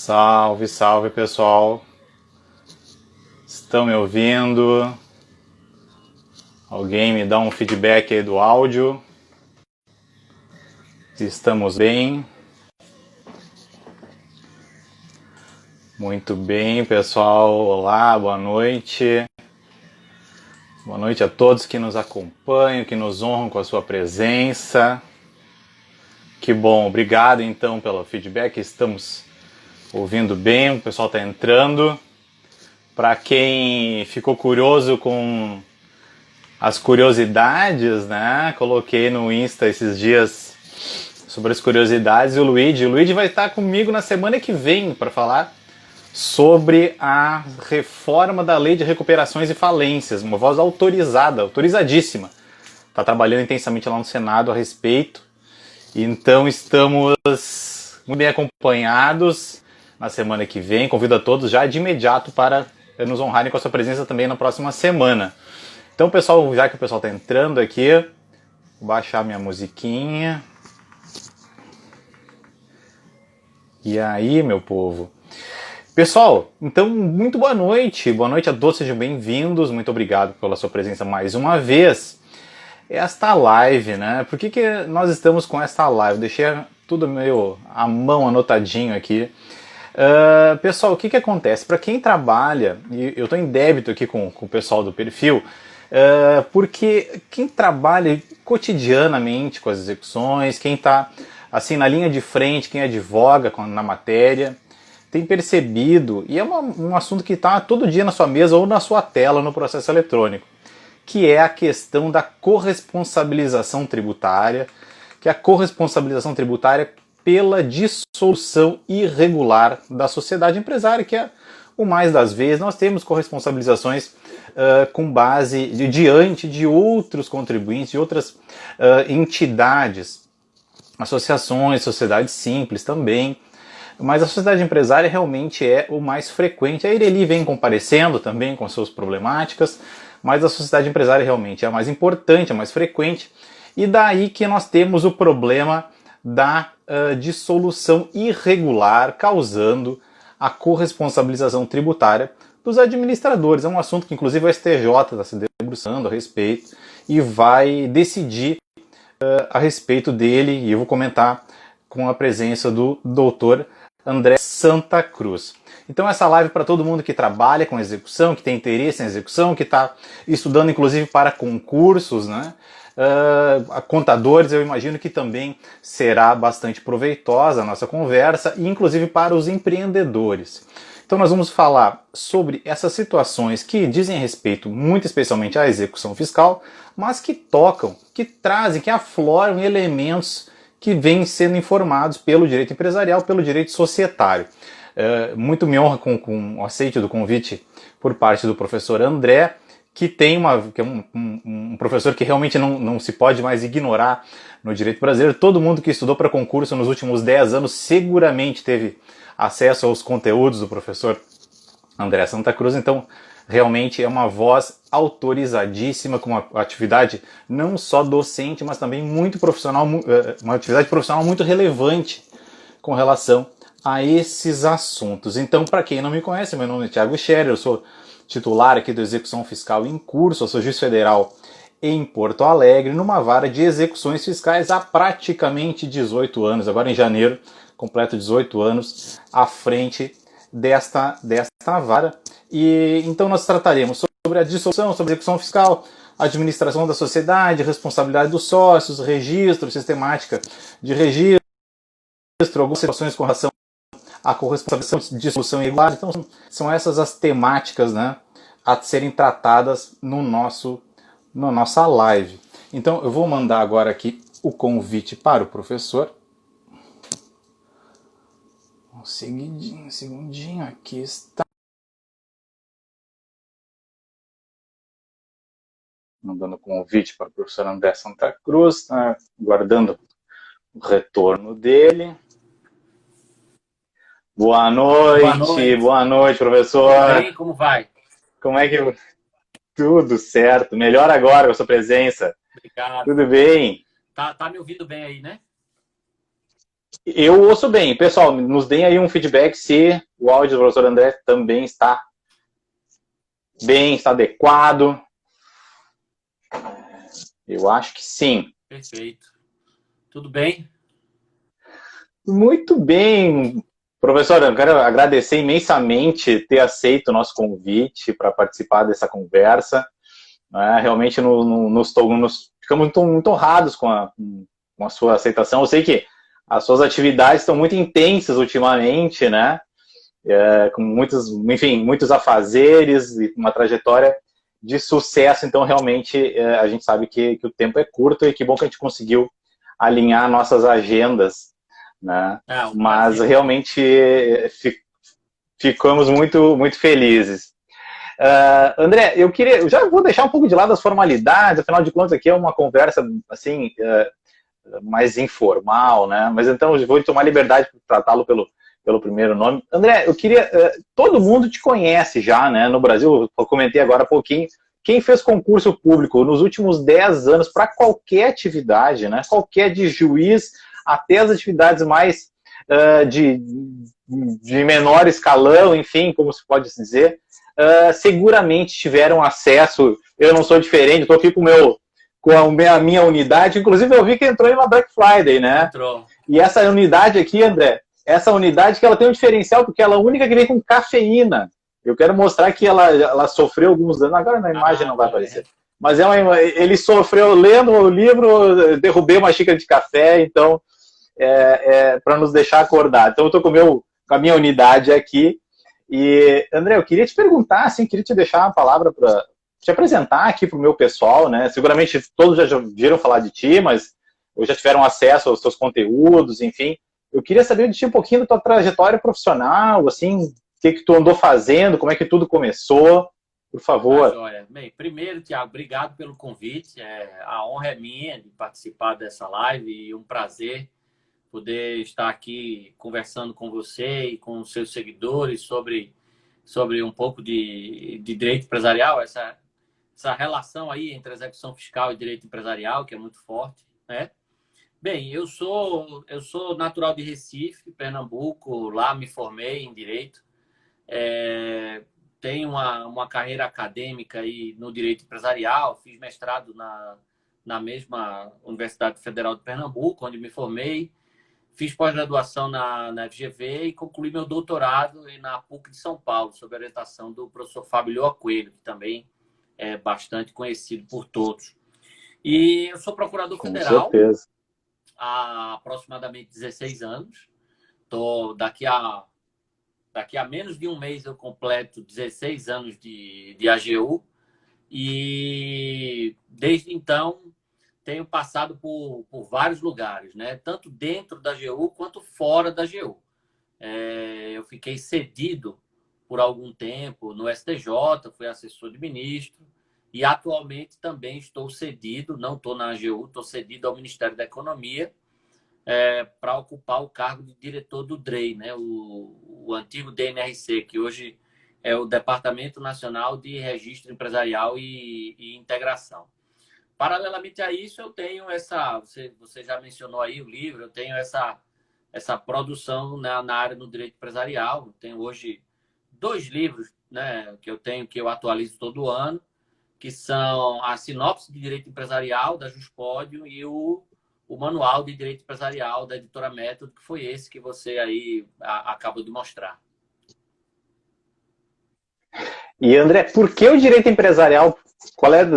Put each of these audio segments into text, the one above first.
Salve, salve pessoal. Estão me ouvindo? Alguém me dá um feedback aí do áudio? Estamos bem? Muito bem, pessoal. Olá, boa noite. Boa noite a todos que nos acompanham, que nos honram com a sua presença. Que bom, obrigado então pelo feedback. Estamos ouvindo bem, o pessoal está entrando. Para quem ficou curioso com as curiosidades, né? Coloquei no Insta esses dias sobre as curiosidades e o Luigi vai estar comigo na semana que vem para falar sobre a reforma da Lei de Recuperações e Falências, uma voz autorizada, autorizadíssima. Está trabalhando intensamente lá no Senado a respeito. Então estamos muito bem acompanhados na semana que vem. Convido a todos já de imediato para nos honrarem com a sua presença também na próxima semana. Então, pessoal, já que o pessoal está entrando aqui, vou baixar minha musiquinha. E aí, meu povo? Pessoal, então, muito boa noite. Boa noite a todos, sejam bem-vindos. Muito obrigado pela sua presença mais uma vez. Esta live, né? Por que nós estamos com esta live? Deixei tudo meio à mão anotadinho aqui. Pessoal, o que acontece? Para quem trabalha, e eu estou em débito aqui com o pessoal do perfil, porque quem trabalha cotidianamente com as execuções, quem está assim na linha de frente, quem advoga na matéria, tem percebido, e é um assunto que está todo dia na sua mesa ou na sua tela no processo eletrônico, que é a questão da corresponsabilização tributária, que é a corresponsabilização tributária pela dissolução irregular da sociedade empresária, que é o mais das vezes nós temos corresponsabilizações com base diante de outros contribuintes, de outras entidades, associações, sociedades simples também, mas a sociedade empresária realmente é o mais frequente. A Ireli vem comparecendo também com suas problemáticas, mas a sociedade empresária realmente é a mais importante, a mais frequente, e daí que nós temos o problema da dissolução irregular, causando a corresponsabilização tributária dos administradores. É um assunto que inclusive o STJ está se debruçando a respeito e vai decidir a respeito dele, e eu vou comentar com a presença do doutor André Santa Cruz. Então essa live para todo mundo que trabalha com execução, que tem interesse em execução, que está estudando inclusive para concursos, né? Contadores, eu imagino que também será bastante proveitosa a nossa conversa, e inclusive para os empreendedores. Então nós vamos falar sobre essas situações que dizem respeito muito especialmente à execução fiscal, mas que tocam, que trazem, que afloram elementos que vêm sendo informados pelo direito empresarial, pelo direito societário. Muito me honra com o aceite do convite por parte do professor André, que é um professor que realmente não se pode mais ignorar no direito brasileiro. Todo mundo que estudou para concurso nos últimos 10 anos seguramente teve acesso aos conteúdos do professor André Santa Cruz. Então, realmente é uma voz autorizadíssima, com uma atividade não só docente, mas também muito profissional, uma atividade profissional muito relevante com relação a esses assuntos. Então, para quem não me conhece, meu nome é Thiago Scherer, eu sou titular aqui do Execução Fiscal em Curso, eu sou juiz federal em Porto Alegre, numa vara de execuções fiscais há praticamente 18 anos. Agora em janeiro, completo 18 anos à frente desta vara. E então nós trataremos sobre a dissolução, sobre a execução fiscal, administração da sociedade, responsabilidade dos sócios, registro, sistemática de registro, algumas situações com relação à corresponsabilização de dissolução irregular. Então são essas as temáticas, né, a serem tratadas na nossa live. Então eu vou mandar agora aqui o convite para o professor. Um segundinho, aqui está. Mandando convite para o professor André Santa Cruz, tá guardando o retorno dele. Boa noite, professor. Tudo bem? Como vai? Como é que... Tudo certo, melhor agora com a sua presença. Obrigado. Tudo bem? Tá me ouvindo bem aí, né? Eu ouço bem. Pessoal, nos deem aí um feedback se o áudio do professor André também está bem, está adequado. Eu acho que sim. Perfeito. Tudo bem? Muito bem, professor. Eu quero agradecer imensamente ter aceito o nosso convite para participar dessa conversa. Realmente nos ficamos muito honrados com a sua aceitação. Eu sei que as suas atividades estão muito intensas ultimamente, né? Com muitos, enfim, muitos afazeres e uma trajetória de sucesso. Então, realmente, a gente sabe que o tempo é curto e que bom que a gente conseguiu alinhar nossas agendas, né? Ah, um Mas prazer aqui. realmente ficamos muito felizes. André, eu já vou deixar um pouco de lado as formalidades, afinal de contas aqui é uma conversa assim mais informal, né? Mas então eu vou tomar liberdade de tratá-lo pelo primeiro nome. André, eu queria, todo mundo te conhece já, né? No Brasil, eu comentei agora há pouquinho, quem fez concurso público nos últimos 10 anos para qualquer atividade, né? Qualquer de juiz até as atividades mais de menor escalão, enfim, como se pode dizer, seguramente tiveram acesso. Eu não sou diferente, estou aqui com a minha unidade. Inclusive, eu vi que entrou em uma Black Friday, né? Entrou. E essa unidade aqui, André, essa unidade que ela tem um diferencial, porque ela é a única que vem com cafeína. Eu quero mostrar que ela sofreu alguns danos. Agora na imagem Ah, não vai tá aparecer. vendo? Mas ele sofreu lendo o livro, derrubei uma xícara de café, então, para nos deixar acordar. Então, eu estou com a minha unidade aqui. E, André, eu queria te perguntar, assim, queria te deixar uma palavra para te apresentar aqui para o meu pessoal, né? Seguramente todos já viram falar de ti, mas ou já tiveram acesso aos seus conteúdos, enfim. Eu queria saber de ti um pouquinho da tua trajetória profissional, assim, o que tu andou fazendo, como é que tudo começou, por Tá, favor. joia. Bem, primeiro, Tiago, obrigado pelo convite. A honra é minha de participar dessa live e um prazer poder estar aqui conversando com você e com os seus seguidores sobre um pouco de direito empresarial, essa relação aí entre execução fiscal e direito empresarial, que é muito forte, né? Bem, eu sou natural de Recife, Pernambuco, lá me formei em direito. É, tenho uma carreira acadêmica aí no direito empresarial, fiz mestrado na mesma Universidade Federal de Pernambuco, onde me formei, fiz pós-graduação na FGV e concluí meu doutorado na PUC de São Paulo, sob a orientação do professor Fábio Lioa Coelho, que também é bastante conhecido por todos. E eu sou procurador Com federal certeza. há aproximadamente 16 anos. Tô, daqui a menos de um mês eu completo 16 anos de AGU e desde então tenho passado por vários lugares, né? Tanto dentro da AGU quanto fora da AGU. Eu fiquei cedido por algum tempo no STJ, fui assessor de ministro e atualmente também estou cedido, não estou na AGU, estou cedido ao Ministério da Economia para ocupar o cargo de diretor do DREI, né? O antigo DNRC, que hoje é o Departamento Nacional de Registro Empresarial e Integração. Paralelamente a isso, eu tenho você já mencionou aí o livro, eu tenho essa produção na área do direito empresarial. Eu tenho hoje 2 livros, né, que eu atualizo todo ano, que são a Sinopse de Direito Empresarial, da Juspódio, e o Manual de Direito Empresarial, da Editora Método, que foi esse que você aí acaba de mostrar. E, André, por que o direito empresarial?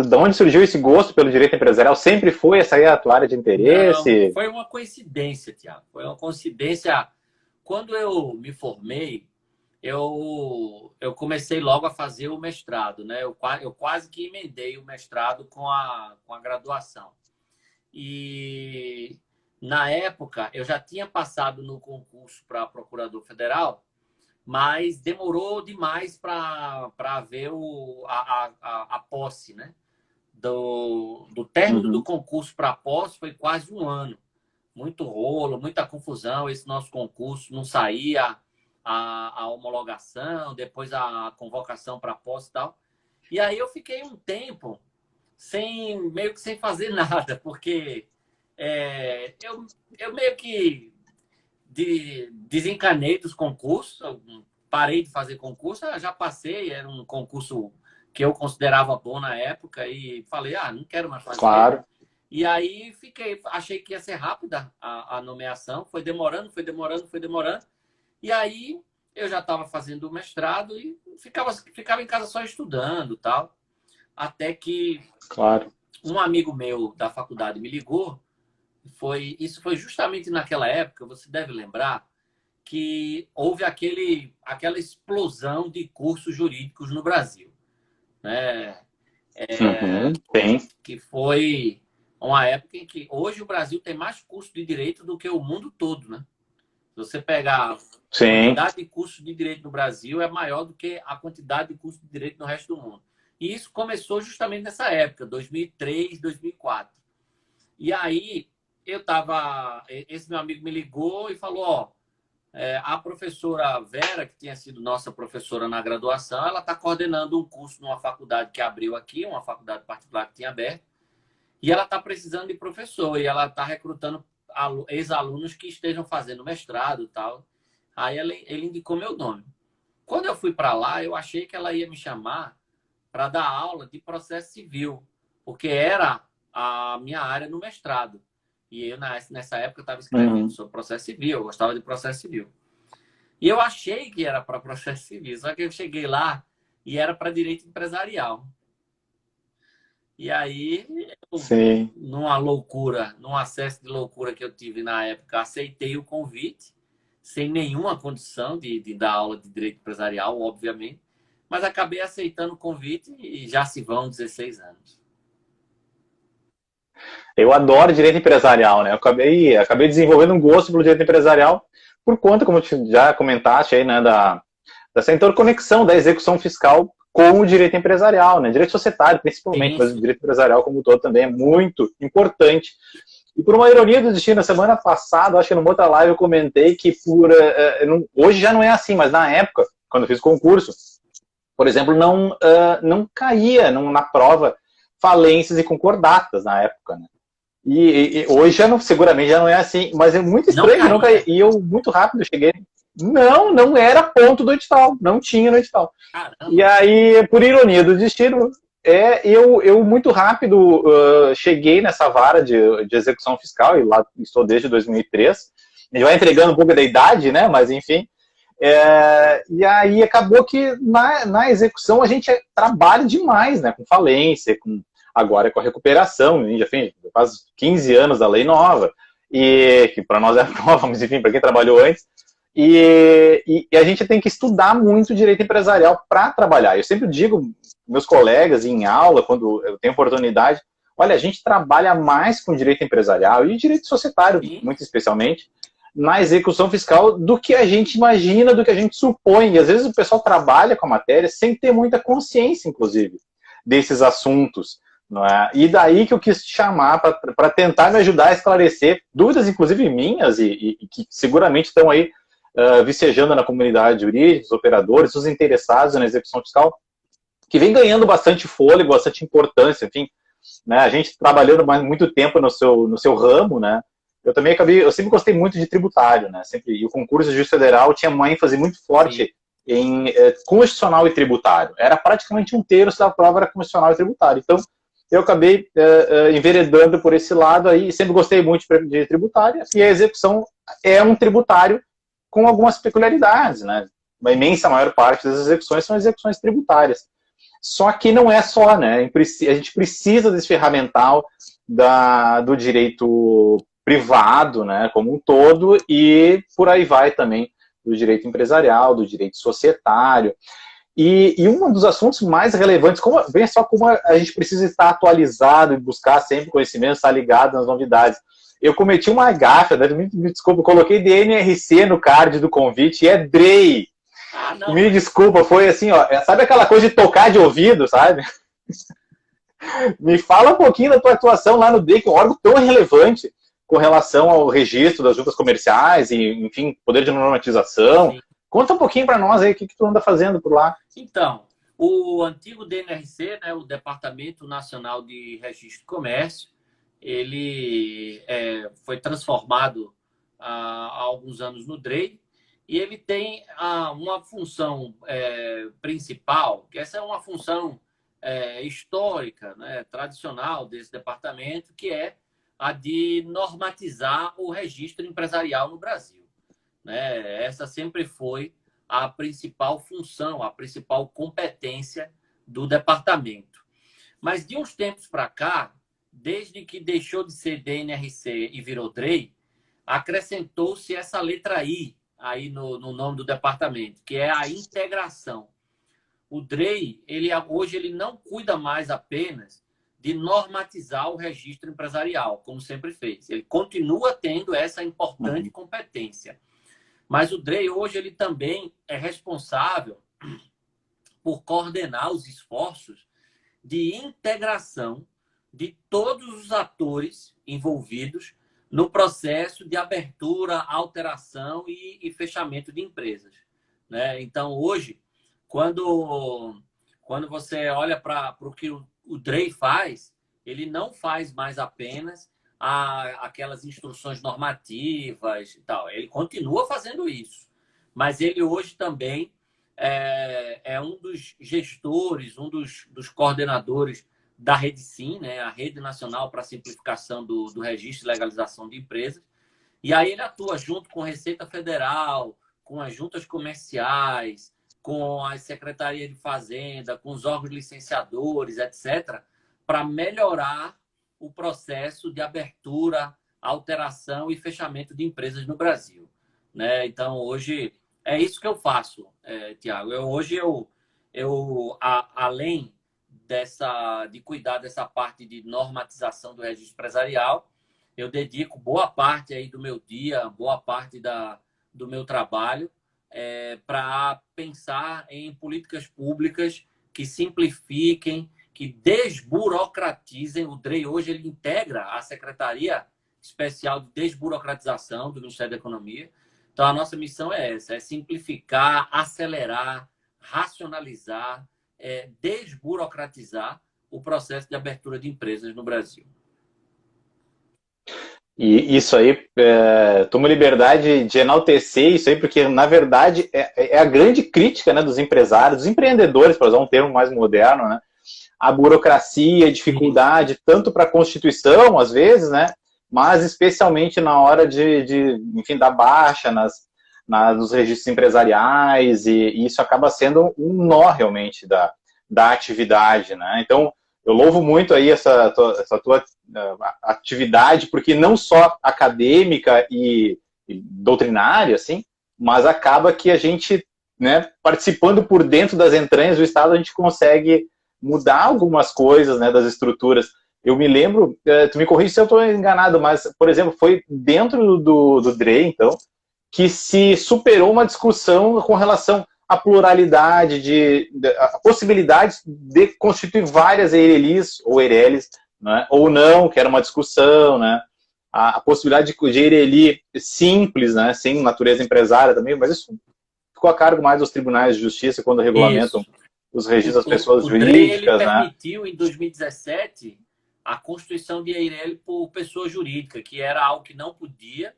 De onde surgiu esse gosto pelo direito empresarial? Sempre foi essa aí a tua área de Não, interesse? foi uma coincidência, Tiago. Foi uma coincidência. Quando eu me formei, eu comecei logo a fazer o mestrado, né? Eu quase que emendei o mestrado com a graduação. E na época eu já tinha passado no concurso para procurador federal, mas demorou demais para haver a posse, né? Do término do Uhum. concurso para a posse foi quase um ano. Muito rolo, muita confusão. Esse nosso concurso não saía a homologação, depois a convocação para a posse e tal. E aí eu fiquei um tempo meio que sem fazer nada, porque eu meio que desencanei dos concursos, parei de fazer concurso, já passei, era um concurso que eu considerava bom na época e falei, não quero mais fazer. Claro. E aí achei que ia ser rápida a nomeação, foi demorando. E aí eu já estava fazendo o mestrado e ficava em casa só estudando e tal. Até que Claro. um amigo meu da faculdade me ligou. Isso foi justamente naquela época, você deve lembrar, que houve aquela explosão de cursos jurídicos no Brasil, né? Tem. Que foi uma época em que hoje o Brasil tem mais curso de direito do que o mundo todo, né? Se você pegar a quantidade de cursos de direito no Brasil é maior do que a quantidade de cursos de direito no resto do mundo. E isso começou justamente nessa época, 2003, 2004. E aí esse meu amigo me ligou e falou, a professora Vera, que tinha sido nossa professora na graduação, ela está coordenando um curso numa faculdade que abriu aqui, uma faculdade particular que tinha aberto, e ela está precisando de professor, e ela está recrutando ex-alunos que estejam fazendo mestrado e tal. Aí ele indicou meu nome. Quando eu fui para lá, eu achei que ela ia me chamar para dar aula de processo civil, porque era a minha área no mestrado. E eu, nessa época, estava escrevendo sobre processo civil, eu gostava de processo civil. E eu achei que era para processo civil, só que eu cheguei lá e era para direito empresarial. E aí, numa loucura, num acesso de loucura que eu tive na época, aceitei o convite, sem nenhuma condição de dar aula de direito empresarial, obviamente, mas acabei aceitando o convite e já se vão 16 anos. Eu adoro direito empresarial, né? Eu acabei desenvolvendo um gosto pelo direito empresarial por conta, como já comentaste aí, né, dessa interconexão da execução fiscal com o direito empresarial, né? Direito societário, principalmente, mas o direito empresarial como um todo também é muito importante. E por uma ironia do destino, na semana passada, acho que numa outra live eu comentei que hoje já não é assim, mas na época, quando eu fiz o concurso, por exemplo, não caía na prova falências e concordatas na época, né? E hoje seguramente já não é assim, mas é muito estranho, não caía. E eu muito rápido cheguei. Não era ponto do edital, não tinha no edital. Caramba. E aí, por ironia do destino, eu muito rápido cheguei nessa vara de execução fiscal, e lá estou desde 2003. A gente vai entregando um pouco da idade, né? Mas enfim. E aí acabou que na execução a gente trabalha demais, né? Com falência, agora com a recuperação, a gente já faz 15 anos da lei nova, e que para nós é nova, mas enfim, para quem trabalhou antes. E a gente tem que estudar muito direito empresarial para trabalhar. Eu sempre digo, meus colegas em aula, quando eu tenho oportunidade, olha, a gente trabalha mais com direito empresarial e direito societário, muito especialmente, na execução fiscal do que a gente imagina, do que a gente supõe. E às vezes o pessoal trabalha com a matéria sem ter muita consciência, inclusive, desses assuntos. Não é? E daí que eu quis te chamar para tentar me ajudar a esclarecer dúvidas, inclusive minhas, e que seguramente estão aí vicejando na comunidade jurídica, os operadores, os interessados na execução fiscal, que vem ganhando bastante fôlego, bastante importância, enfim, né? A gente trabalhando muito tempo no seu ramo, né? Eu sempre gostei muito de tributário, né? E o concurso de juiz federal tinha uma ênfase muito forte em constitucional e tributário. Era praticamente 1/3 da prova era constitucional e tributário. Então, eu acabei enveredando por esse lado aí, sempre gostei muito de tributário, e a execução é um tributário com algumas peculiaridades, né? A imensa maior parte das execuções são execuções tributárias. Só que não é só, né? A gente precisa desse ferramental do direito privado, né, como um todo, e por aí vai também do direito empresarial, do direito societário. E um dos assuntos mais relevantes, vem só como a gente precisa estar atualizado e buscar sempre conhecimento, estar ligado nas novidades. Eu cometi uma gafe, né, me desculpa, coloquei DNRC no card do convite e é DREI. Me desculpa, foi assim, ó, sabe aquela coisa de tocar de ouvido, sabe? Me fala um pouquinho da tua atuação lá no DREI, que é um órgão tão relevante com relação ao registro das juntas comerciais e, enfim, poder de normatização. Sim. Conta um pouquinho para nós aí o que tu anda fazendo por lá. Então, o antigo DNRC, né, o Departamento Nacional de Registro de Comércio, ele foi transformado há alguns anos no DREI, e ele tem uma função principal, que essa é uma função histórica, né, tradicional desse departamento, que é a de normatizar o registro empresarial no Brasil. Né? Essa sempre foi a principal função, a principal competência do departamento. Mas de uns tempos para cá, desde que deixou de ser DNRC e virou DREI, acrescentou-se essa letra I aí no nome do departamento, que é a integração. O DREI, hoje, ele não cuida mais apenas de normatizar o registro empresarial, como sempre fez. Ele continua tendo essa importante competência. Mas o DREI, hoje, ele também é responsável por coordenar os esforços de integração de todos os atores envolvidos no processo de abertura, alteração e fechamento de empresas. Né? Então, hoje, quando você olha para o que o DREI faz, ele não faz mais apenas aquelas instruções normativas e tal. Ele continua fazendo isso. Mas ele hoje também é um dos gestores, um dos coordenadores da Rede Sim, né? A Rede Nacional para a Simplificação do Registro e Legalização de Empresas. E aí ele atua junto com a Receita Federal, com as juntas comerciais, com a Secretaria de Fazenda, com os órgãos licenciadores, etc., para melhorar o processo de abertura, alteração e fechamento de empresas no Brasil. Né? Então, hoje, é isso que eu faço, Tiago. Além de cuidar dessa parte de normatização do registro empresarial, eu dedico boa parte aí do meu dia, boa parte do meu trabalho para pensar em políticas públicas que simplifiquem, que desburocratizem. O DREI hoje ele integra a Secretaria Especial de Desburocratização do Ministério da Economia. Então, a nossa missão é essa, é simplificar, acelerar, racionalizar, desburocratizar o processo de abertura de empresas no Brasil. E isso aí, tomo liberdade de enaltecer isso aí, porque, na verdade, é a grande crítica, né, dos empresários, dos empreendedores, para usar um termo mais moderno, né? A burocracia, a dificuldade, tanto para a Constituição, às vezes, né, mas especialmente na hora enfim, da baixa nos registros empresariais, e isso acaba sendo um nó, realmente, da atividade, né? Então, eu louvo muito aí essa tua atividade, porque não só acadêmica e doutrinária, assim, mas acaba que a gente, né, participando por dentro das entranhas do Estado, a gente consegue mudar algumas coisas, né, das estruturas. Eu me lembro, tu me corrige se eu estou enganado, mas, por exemplo, foi dentro do DREI, então, que se superou uma discussão com relação à pluralidade, a possibilidade de constituir várias EIRELIs ou EIRELIs, né, ou não, que era uma discussão, né, a possibilidade de EIRELI simples, né, sem natureza empresária também, mas isso ficou a cargo mais dos tribunais de justiça quando regulamentam os registros das pessoas jurídicas. O DREI, ele permitiu, em 2017, a constituição de EIRELI por pessoa jurídica, que era algo que não podia,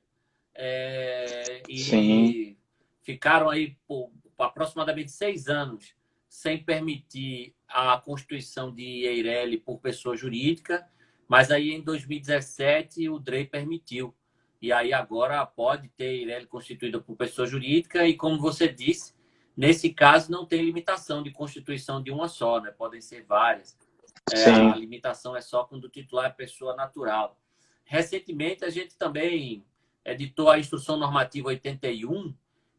Sim. ficaram aí por aproximadamente 6 anos sem permitir a constituição de EIRELI por pessoa jurídica, mas aí em 2017 o DREI permitiu. E aí agora pode ter EIRELI constituída por pessoa jurídica e, como você disse, nesse caso não tem limitação de constituição de uma só, né? Podem ser várias. A limitação é só quando o titular é pessoa natural. Recentemente a gente também editou a Instrução Normativa 81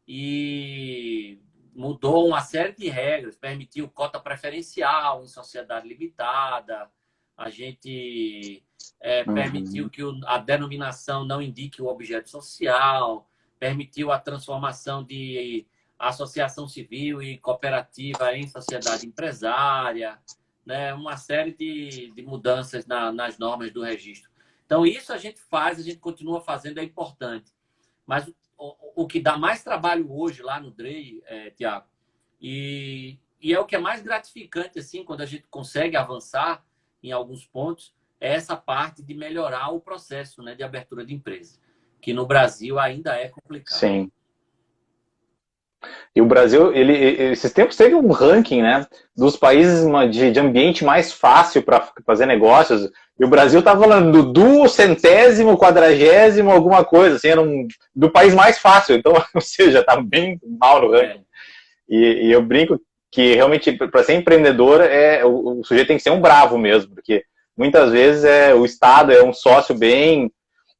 e mudou uma série de regras, permitiu cota preferencial em sociedade limitada, a gente permitiu que a denominação não indique o objeto social, permitiu a transformação de associação civil e cooperativa em sociedade empresária, né? Uma série de mudanças nas normas do registro. Então, isso a gente continua fazendo, é importante. Mas o que dá mais trabalho hoje lá no DREI, Tiago, e é o que é mais gratificante, assim, quando a gente consegue avançar em alguns pontos, é essa parte de melhorar o processo, né, de abertura de empresas. que no Brasil ainda é complicado. Sim. E o Brasil, esses tempos teve um ranking, né, dos países de ambiente mais fácil para fazer negócios. E o Brasil estava falando do centésimo, quadragésimo, alguma coisa, assim, era do país mais fácil. Então, ou seja, estava bem mal no ranking. E eu brinco que realmente, para ser empreendedor, o sujeito tem que ser um bravo mesmo, porque muitas vezes o Estado é um sócio bem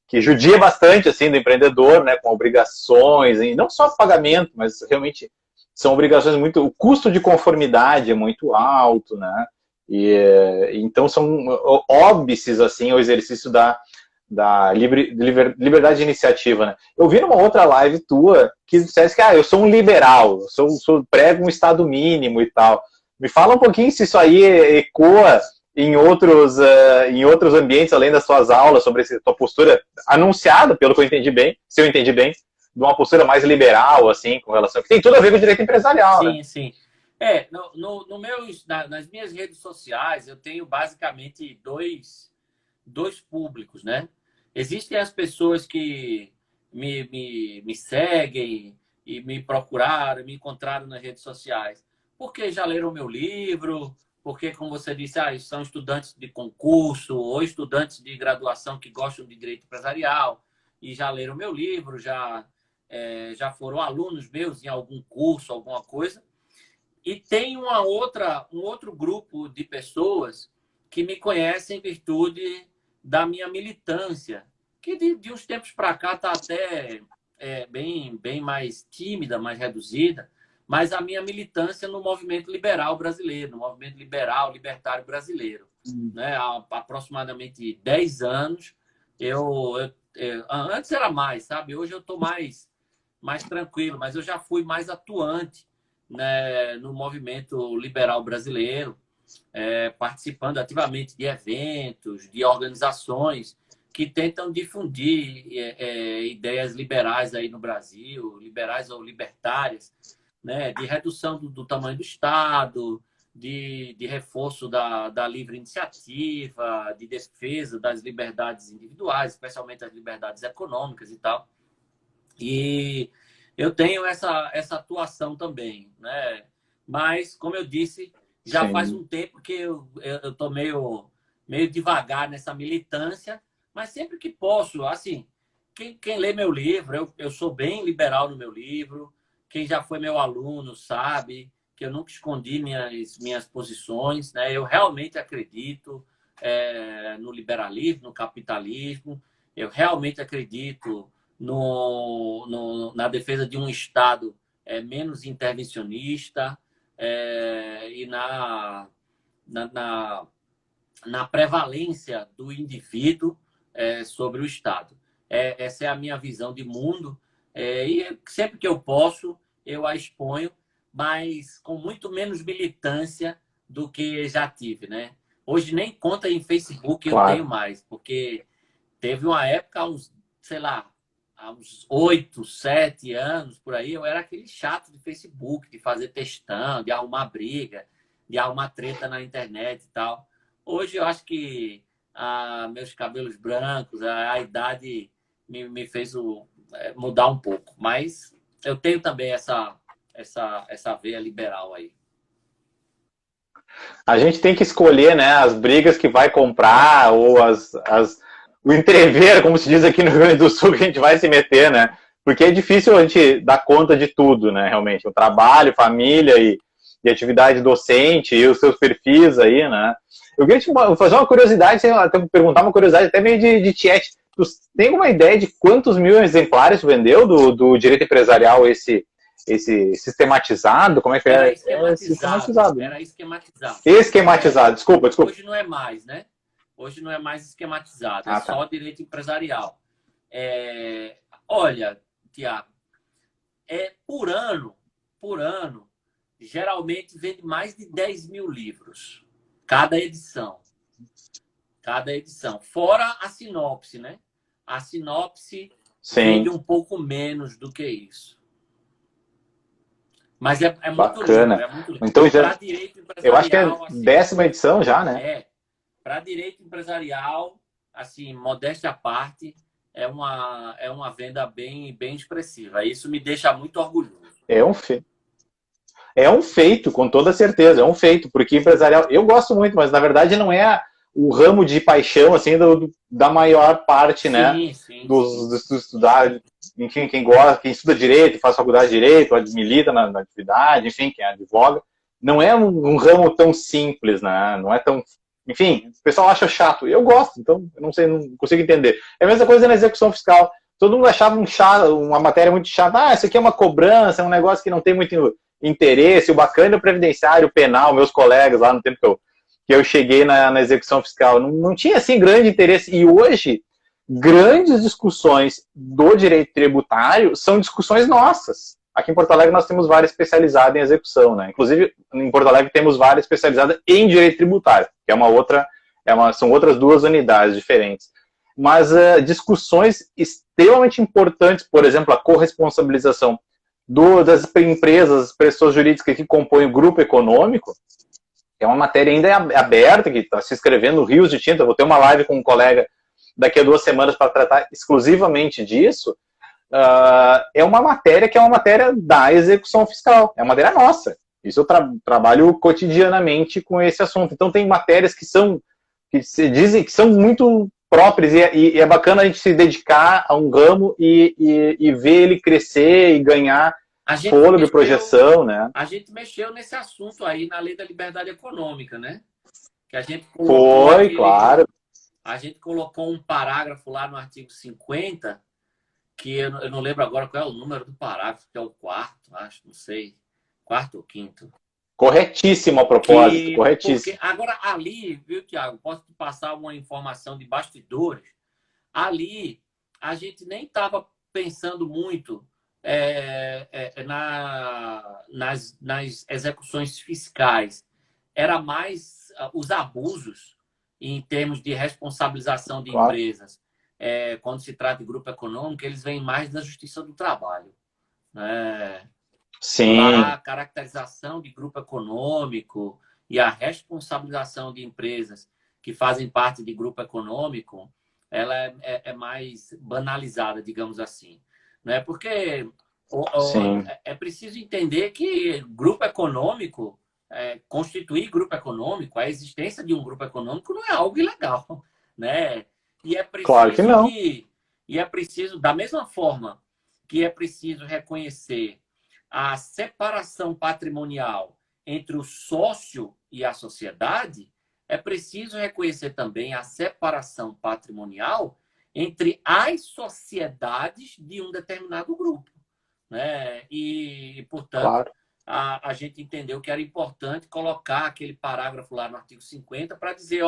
que judia bastante assim do empreendedor, né, com obrigações, e não só pagamento, mas realmente são obrigações muito, o custo de conformidade é muito alto, né? E então são óbices assim o exercício da liberdade de iniciativa, né? Eu vi numa outra live tua que dissesse que eu sou um liberal, prego um estado mínimo e tal. Me fala um pouquinho se isso aí ecoa em outros ambientes, além das suas aulas, sobre essa tua postura anunciada, pelo que eu entendi bem, se eu entendi bem, de uma postura mais liberal, assim, com relação... que tem tudo a ver com o direito empresarial, sim, né? Sim. Nas minhas redes sociais, eu tenho basicamente dois públicos, né? Existem as pessoas que me seguem e me procuraram, me encontraram nas redes sociais, porque já leram meu livro, porque, como você disse, são estudantes de concurso ou estudantes de graduação que gostam de direito empresarial e já leram meu livro, já foram alunos meus em algum curso, alguma coisa. E tem um outro grupo de pessoas que me conhecem em virtude da minha militância, que de uns tempos para cá está até bem mais tímida, mais reduzida, mas a minha militância no movimento liberal brasileiro, no movimento libertário brasileiro. Né? Há aproximadamente 10 anos, antes era mais, sabe? Hoje eu estou mais tranquilo, mas eu já fui mais atuante, né, no movimento liberal brasileiro, participando ativamente de eventos, de organizações que tentam difundir ideias liberais aí no Brasil, liberais ou libertárias, né, de redução do tamanho do Estado, de reforço da livre iniciativa, de defesa das liberdades individuais, especialmente as liberdades econômicas e tal. E eu tenho essa atuação também, né? Mas, como eu disse, já Sim. faz um tempo que eu estou meio devagar nessa militância, mas sempre que posso, assim, quem lê meu livro, eu sou bem liberal no meu livro, quem já foi meu aluno sabe que eu nunca escondi minhas posições, né? Eu realmente acredito no liberalismo, no capitalismo, eu realmente acredito na defesa de um Estado menos intervencionista e na prevalência do indivíduo sobre o Estado. Essa é a minha visão de mundo e sempre que eu posso, eu a exponho, mas com muito menos militância do que já tive, né? Hoje nem conta em Facebook eu tenho mais, porque teve uma época, sei lá, há uns 8, 7 anos, por aí, eu era aquele chato de Facebook, de fazer textão, de arrumar briga, de arrumar treta na internet e tal. Hoje eu acho que meus cabelos brancos, a idade me fez mudar um pouco. Mas eu tenho também essa veia liberal aí. A gente tem que escolher, né, as brigas que vai comprar ou o entrever, como se diz aqui no Rio Grande do Sul, que a gente vai se meter, né? Porque é difícil a gente dar conta de tudo, né, realmente. O trabalho, família e atividade docente e os seus perfis aí, né? Eu queria te fazer uma curiosidade, até perguntar uma curiosidade até meio de chat. Tu tem alguma ideia de quantos mil exemplares vendeu do direito empresarial esse sistematizado? Como é que era? Era esquematizado. Era esquematizado. Esquematizado, desculpa. Hoje não é mais, né? Hoje não é mais esquematizado, é só direito empresarial. Olha, Tiago, por ano, geralmente vende mais de 10 mil livros. Cada edição. Fora a sinopse, né? A sinopse vende um pouco menos do que isso. Mas é muito bacana. Livro, é muito livro. Então, já, direito empresarial, eu acho que é a 10ª edição já, né? Para direito empresarial, assim, modéstia à parte, é uma venda bem expressiva. Isso me deixa muito orgulhoso. É um feito. É um feito, com toda certeza, é um feito, porque empresarial, eu gosto muito, mas na verdade não é o ramo de paixão, assim, da maior parte, né, dos estudar, enfim, quem gosta, quem estuda direito, faz faculdade de direito, milita na atividade, enfim, quem advoga, não é um ramo tão simples, né, não é tão, enfim, o pessoal acha chato, eu gosto, então, eu não sei, não consigo entender. É a mesma coisa na execução fiscal, todo mundo achava uma matéria muito chata, isso aqui é uma cobrança, é um negócio que não tem muito interesse, o bacana do previdenciário, o penal, meus colegas lá no tempo que eu cheguei na execução fiscal, não tinha assim grande interesse, e hoje grandes discussões do direito tributário são discussões nossas. Aqui em Porto Alegre nós temos várias especializadas em execução, né? Inclusive em Porto Alegre temos várias especializadas em direito tributário, que são outras duas unidades diferentes. Mas discussões extremamente importantes, por exemplo, a corresponsabilização das empresas, pessoas jurídicas que compõem o grupo econômico, é uma matéria ainda aberta, que está se escrevendo rios de tinta. Eu vou ter uma live com um colega daqui a 2 semanas para tratar exclusivamente disso. É uma matéria que é uma matéria da execução fiscal, é uma matéria nossa. Isso eu trabalho cotidianamente com esse assunto. Então tem matérias que se dizem que são muito próprias, e é bacana a gente se dedicar a um ramo e ver ele crescer e ganhar fôlego e projeção, né? A gente mexeu nesse assunto aí na Lei da Liberdade Econômica, né? Que a gente claro. A gente colocou um parágrafo lá no artigo 50, que eu não lembro agora qual é o número do parágrafo, que é o 4º, acho, não sei. 4º ou 5º. Corretíssimo a propósito, corretíssimo. Agora, ali, viu, Tiago, posso te passar uma informação de bastidores. Ali, a gente nem estava pensando muito nas execuções fiscais. Era mais os abusos em termos de responsabilização de empresas. Quando se trata de grupo econômico, eles vêm mais da Justiça do Trabalho. Sim. A caracterização de grupo econômico e a responsabilização de empresas que fazem parte de grupo econômico, ela é mais banalizada, digamos assim. Né? Porque é preciso entender que grupo econômico, constituir grupo econômico, a existência de um grupo econômico não é algo ilegal. Né? E é preciso claro que não. E é preciso, da mesma forma que é preciso reconhecer a separação patrimonial entre o sócio e a sociedade, é preciso reconhecer também a separação patrimonial entre as sociedades de um determinado grupo. Né? E portanto, claro, a gente entendeu que era importante colocar aquele parágrafo lá no artigo 50 para dizer,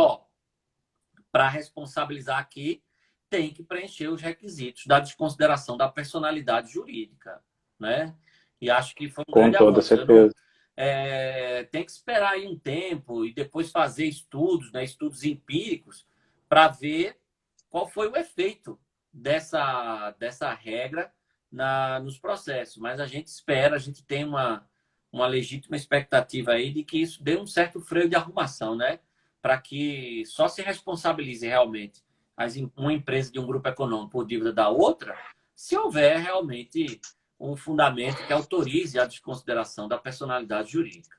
para responsabilizar aqui, tem que preencher os requisitos da desconsideração da personalidade jurídica. Né? E acho que foi um grande avanço. Com toda certeza. Tem que esperar aí um tempo e depois fazer estudos, né, estudos empíricos, para ver qual foi o efeito dessa regra nos processos. Mas a gente espera, a gente tem uma legítima expectativa aí de que isso dê um certo freio de arrumação, né? Para que só se responsabilize realmente uma empresa de um grupo econômico por dívida da outra, se houver realmente um fundamento que autorize a desconsideração da personalidade jurídica.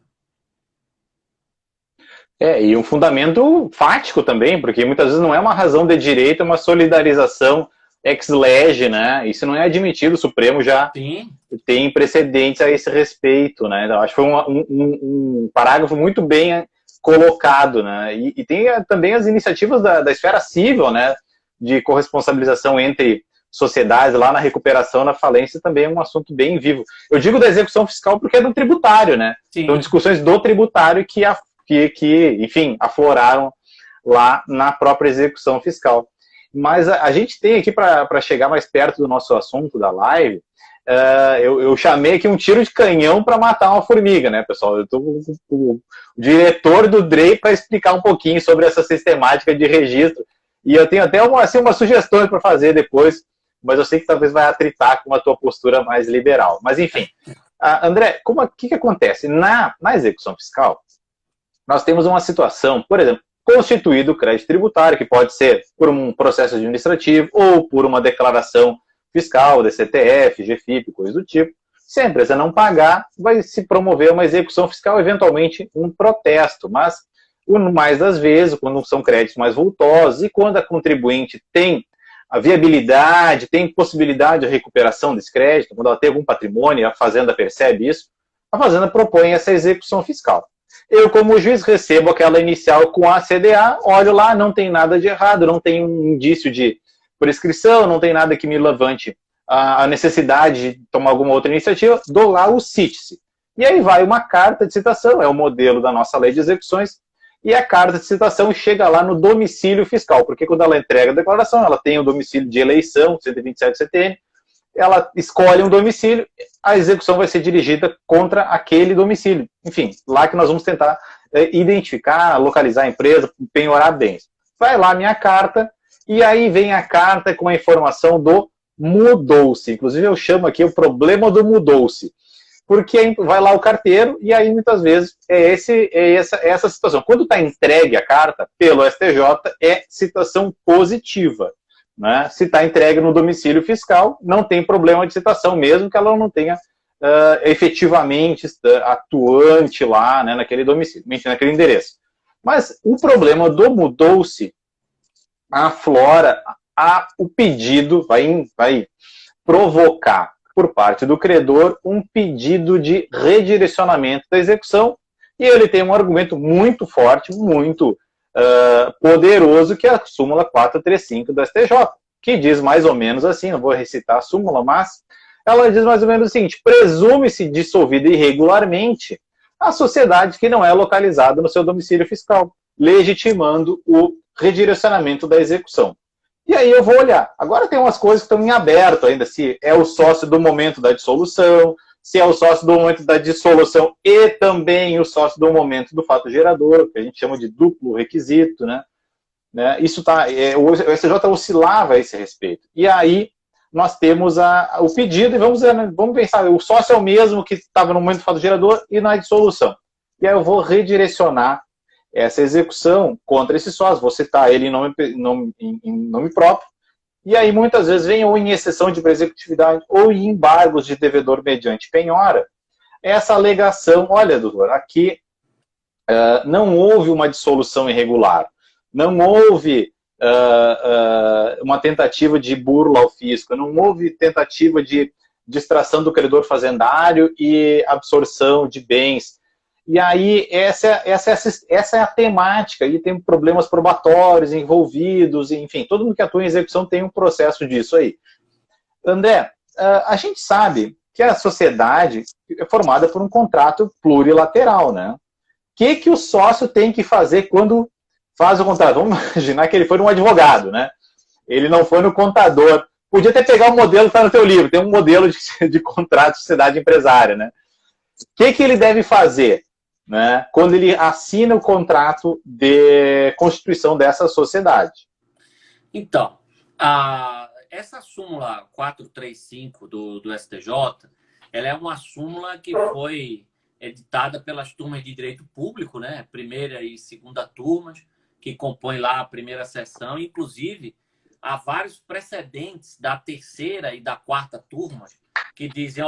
E um fundamento fático também, porque muitas vezes não é uma razão de direito, é uma solidarização ex lege, né? Isso não é admitido, o Supremo já tem precedentes a esse respeito, né? Então, acho que foi um parágrafo muito bem colocado, né? E tem também as iniciativas da esfera civil, né? De corresponsabilização entre sociedades, lá na recuperação, na falência, também é um assunto bem vivo. Eu digo da execução fiscal porque é do tributário, né? São discussões do tributário que enfim, afloraram lá na própria execução fiscal. Mas a gente tem aqui, para chegar mais perto do nosso assunto da live, eu chamei aqui um tiro de canhão para matar uma formiga, né, pessoal? Eu estou com o diretor do DREI para explicar um pouquinho sobre essa sistemática de registro. E eu tenho até uma sugestão para fazer depois, mas eu sei que talvez vai atritar com a tua postura mais liberal. Mas, enfim. André, o que acontece? Na execução fiscal, nós temos uma situação, por exemplo, constituído o crédito tributário, que pode ser por um processo administrativo ou por uma declaração fiscal, DCTF, GFIP, coisa do tipo. Se a empresa não pagar, vai se promover uma execução fiscal, eventualmente um protesto, mas mais das vezes, quando são créditos mais vultosos e quando a contribuinte tem a viabilidade, tem possibilidade de recuperação desse crédito, quando ela tem algum patrimônio, a Fazenda percebe isso, a Fazenda propõe essa execução fiscal. Eu, como juiz, recebo aquela inicial com a CDA, olho lá, não tem nada de errado, não tem um indício de prescrição, não tem nada que me levante a necessidade de tomar alguma outra iniciativa, dou lá o cite-se. E aí vai uma carta de citação, é o modelo da nossa lei de execuções, e a carta de citação chega lá no domicílio fiscal, porque quando ela entrega a declaração, ela tem o domicílio de eleição, 127 CTN, ela escolhe um domicílio, a execução vai ser dirigida contra aquele domicílio. Enfim, lá que nós vamos tentar identificar, localizar a empresa, penhorar bens. Vai lá a minha carta, e aí vem a carta com a informação do mudou-se. Inclusive eu chamo aqui o problema do mudou-se. Porque vai lá o carteiro e aí muitas vezes essa situação. Quando está entregue a carta pelo STJ, é citação positiva. Né? Se está entregue no domicílio fiscal, não tem problema de citação, mesmo que ela não tenha efetivamente atuante lá, né, naquele domicílio, naquele endereço. Mas o problema do mudou-se aflora o pedido, vai provocar por parte do credor um pedido de redirecionamento da execução, e ele tem um argumento muito forte, muito poderoso, que é a súmula 435 do STJ, que diz mais ou menos assim, não vou recitar a súmula, mas ela diz mais ou menos o seguinte: presume-se dissolvida irregularmente a sociedade que não é localizada no seu domicílio fiscal, legitimando o redirecionamento da execução. E aí eu vou olhar. Agora tem umas coisas que estão em aberto ainda, se é o sócio do momento da dissolução, se é o sócio do momento da dissolução e também o sócio do momento do fato gerador, que a gente chama de duplo requisito, né? Isso tá, o STJ oscilava a esse respeito. E aí nós temos o pedido e vamos pensar, o sócio é o mesmo que estava no momento do fato gerador e na dissolução. E aí eu vou redirecionar essa execução contra esse sócio, vou citar ele em nome próprio, e aí muitas vezes vem ou em exceção de executividade ou em embargos de devedor mediante penhora, essa alegação: olha, doutor, aqui não houve uma dissolução irregular, não houve uma tentativa de burla ao fisco, não houve tentativa de distração do credor fazendário e absorção de bens. E aí, essa é a temática, e tem problemas probatórios envolvidos, enfim, todo mundo que atua em execução tem um processo disso aí. André, a gente sabe que a sociedade é formada por um contrato plurilateral, né? O que o sócio tem que fazer quando faz o contrato? Vamos imaginar que ele foi um advogado, né? Ele não foi no contador. Podia até pegar o modelo que está no teu livro, tem um modelo de contrato de sociedade empresária, né? O que ele deve fazer, né, quando ele assina o contrato de constituição dessa sociedade? Então, essa súmula 435 do STJ, ela é uma súmula que foi editada pelas turmas de direito público, né, primeira e segunda turmas, que compõem lá a primeira sessão. Inclusive, há vários precedentes da terceira e da quarta turma que dizem,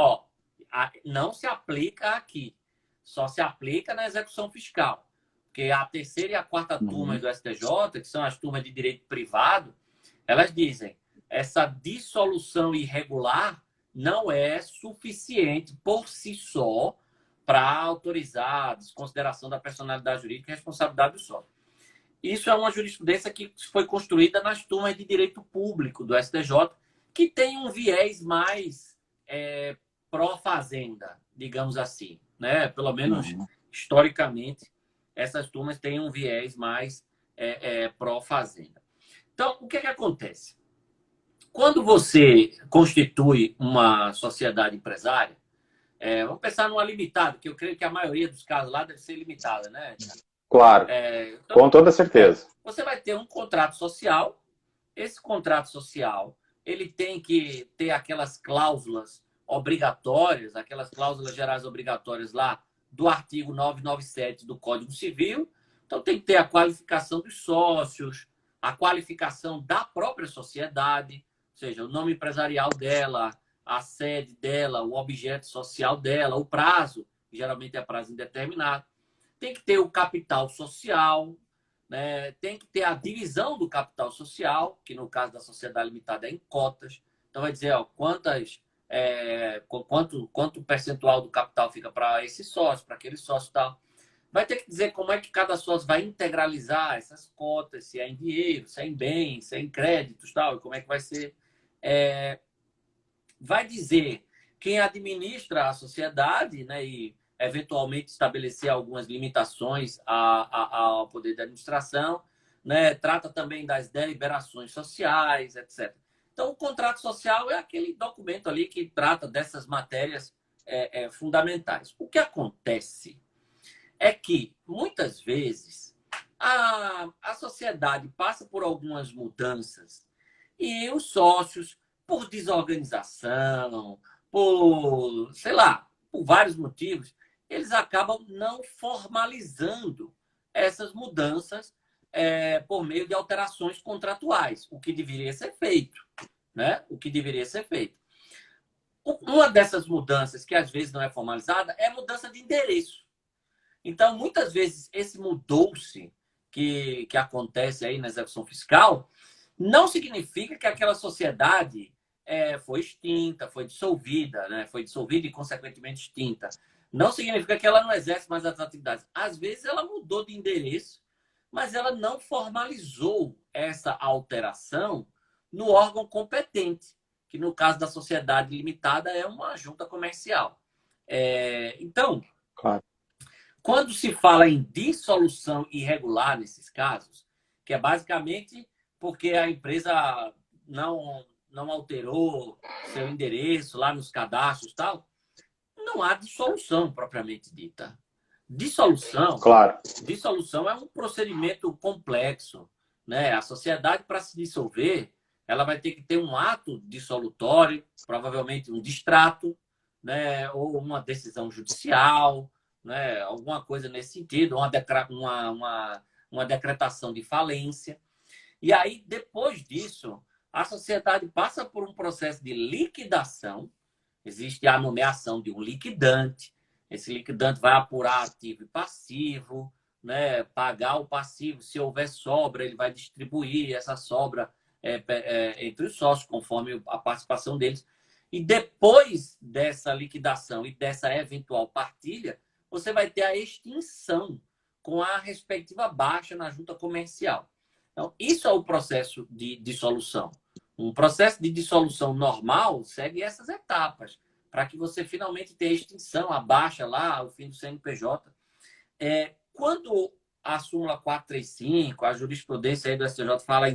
não se aplica aqui, só se aplica na execução fiscal. Porque a terceira e a quarta turma do STJ, que são as turmas de direito privado, elas dizem: essa dissolução irregular não é suficiente por si só para autorizar a desconsideração da personalidade jurídica e responsabilidade do sócio. Isso é uma jurisprudência que foi construída nas turmas de direito público do STJ, que tem um viés mais pró-fazenda, digamos assim, né? Pelo menos historicamente, essas turmas têm um viés mais pró-fazenda. Então, o que acontece? Quando você constitui uma sociedade empresária, vamos pensar numa limitada, que eu creio que a maioria dos casos lá deve ser limitada, né? Claro, então, com toda certeza. Você vai ter um contrato social. Esse contrato social, ele tem que ter aquelas cláusulas obrigatórias, aquelas cláusulas gerais obrigatórias lá do artigo 997 do Código Civil, Então, tem que ter a qualificação dos sócios, a qualificação da própria sociedade, ou seja, o nome empresarial dela, a sede dela, o objeto social dela, o prazo, que geralmente é prazo indeterminado. Tem que ter o capital social, né? Tem que ter a divisão do capital social, que no caso da sociedade limitada é em cotas. Então, vai dizer, ó, quanto percentual do capital fica para esse sócio, para aquele sócio e tal. Vai ter que dizer como é que cada sócio vai integralizar essas cotas, se é em dinheiro, se é em bens, se é em créditos, tal, e como é que vai ser. É, vai dizer quem administra a sociedade, né, e eventualmente estabelecer algumas limitações ao poder da administração, né, trata também das deliberações sociais, etc. Então, o contrato social é aquele documento ali que trata dessas matérias fundamentais. O que acontece é que, muitas vezes, a sociedade passa por algumas mudanças e os sócios, por desorganização, por, sei lá, por vários motivos, eles acabam não formalizando essas mudanças por meio de alterações contratuais, o que deveria ser feito, né? O que deveria ser feito. Uma dessas mudanças, que às vezes não é formalizada, é a mudança de endereço. Então, muitas vezes, esse mudou-se que acontece aí na execução fiscal não significa que aquela sociedade foi extinta, foi dissolvida, né? Foi dissolvida e, consequentemente, extinta. Não significa que ela não exerce mais as atividades. Às vezes, ela mudou de endereço, mas ela não formalizou essa alteração no órgão competente, que, no caso da sociedade limitada, é uma junta comercial. Então, Claro. quando se fala em dissolução irregular nesses casos, que é basicamente porque a empresa não alterou seu endereço lá nos cadastros e tal, não há dissolução propriamente dita. Dissolução, Claro. dissolução é um procedimento complexo, né? A sociedade, para se dissolver, ela vai ter que ter um ato dissolutório, provavelmente um distrato, né? Ou uma decisão judicial, né? Alguma coisa nesse sentido, uma decretação de falência. E aí, depois disso, a sociedade passa por um processo de liquidação. Existe a nomeação de um liquidante. Esse liquidante vai apurar ativo e passivo, né? Pagar o passivo. Se houver sobra, ele vai distribuir essa sobra entre os sócios, conforme a participação deles. E depois dessa liquidação e dessa eventual partilha, você vai ter a extinção com a respectiva baixa na junta comercial. Então, isso é o processo de dissolução. Um processo de dissolução normal segue essas etapas, para que você finalmente tenha a extinção, a baixa lá, o fim do CNPJ. Quando a súmula 435, a jurisprudência aí do STJ fala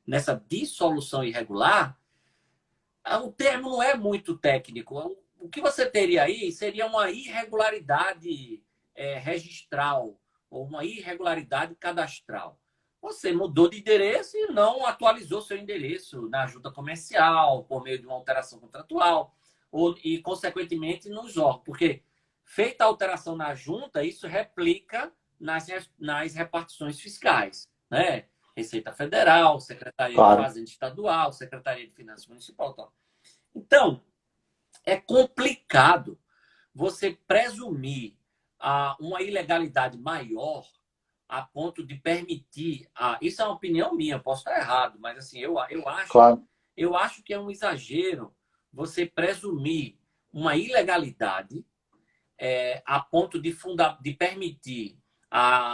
nessa dissolução irregular, o termo não é muito técnico. O que você teria aí seria uma irregularidade registral ou uma irregularidade cadastral. Você mudou de endereço e não atualizou seu endereço na junta comercial, por meio de uma alteração contratual, e, consequentemente, nos órgãos. Porque, feita a alteração na junta, isso replica nas repartições fiscais, né? Receita Federal, Secretaria de Fazenda Estadual, Secretaria de Finanças Municipal. Tal. Então, é complicado você presumir uma ilegalidade maior a ponto de permitir. Isso é uma opinião minha, posso estar errado, mas assim, eu acho que é um exagero você presumir uma ilegalidade a ponto de permitir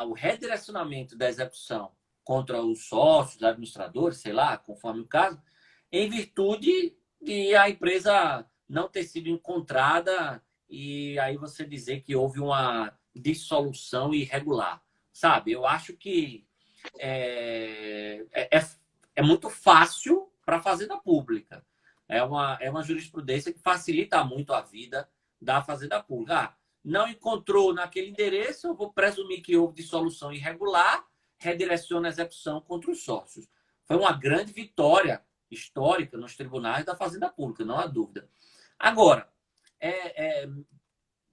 o redirecionamento da execução contra os sócios, administradores, sei lá, conforme o caso, em virtude de a empresa não ter sido encontrada e aí você dizer que houve uma dissolução irregular. Sabe? Eu acho que é muito fácil para a Fazenda Pública. É uma jurisprudência que facilita muito a vida da Fazenda Pública. Não encontrou naquele endereço, eu vou presumir que houve dissolução irregular, redireciona a execução contra os sócios. Foi uma grande vitória histórica nos tribunais da Fazenda Pública, não há dúvida. Agora,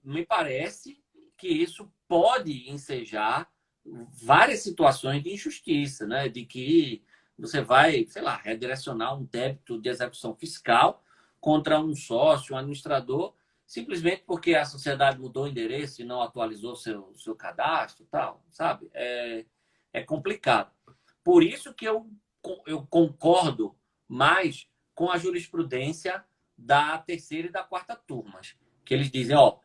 me parece que isso pode ensejar várias situações de injustiça, né? De que você vai, sei lá, redirecionar um débito de execução fiscal contra um sócio, um administrador, simplesmente porque a sociedade mudou o endereço e não atualizou seu cadastro, tal, sabe? É complicado. Por isso que eu concordo mais com a jurisprudência da terceira e da quarta turmas, que eles dizem, ó,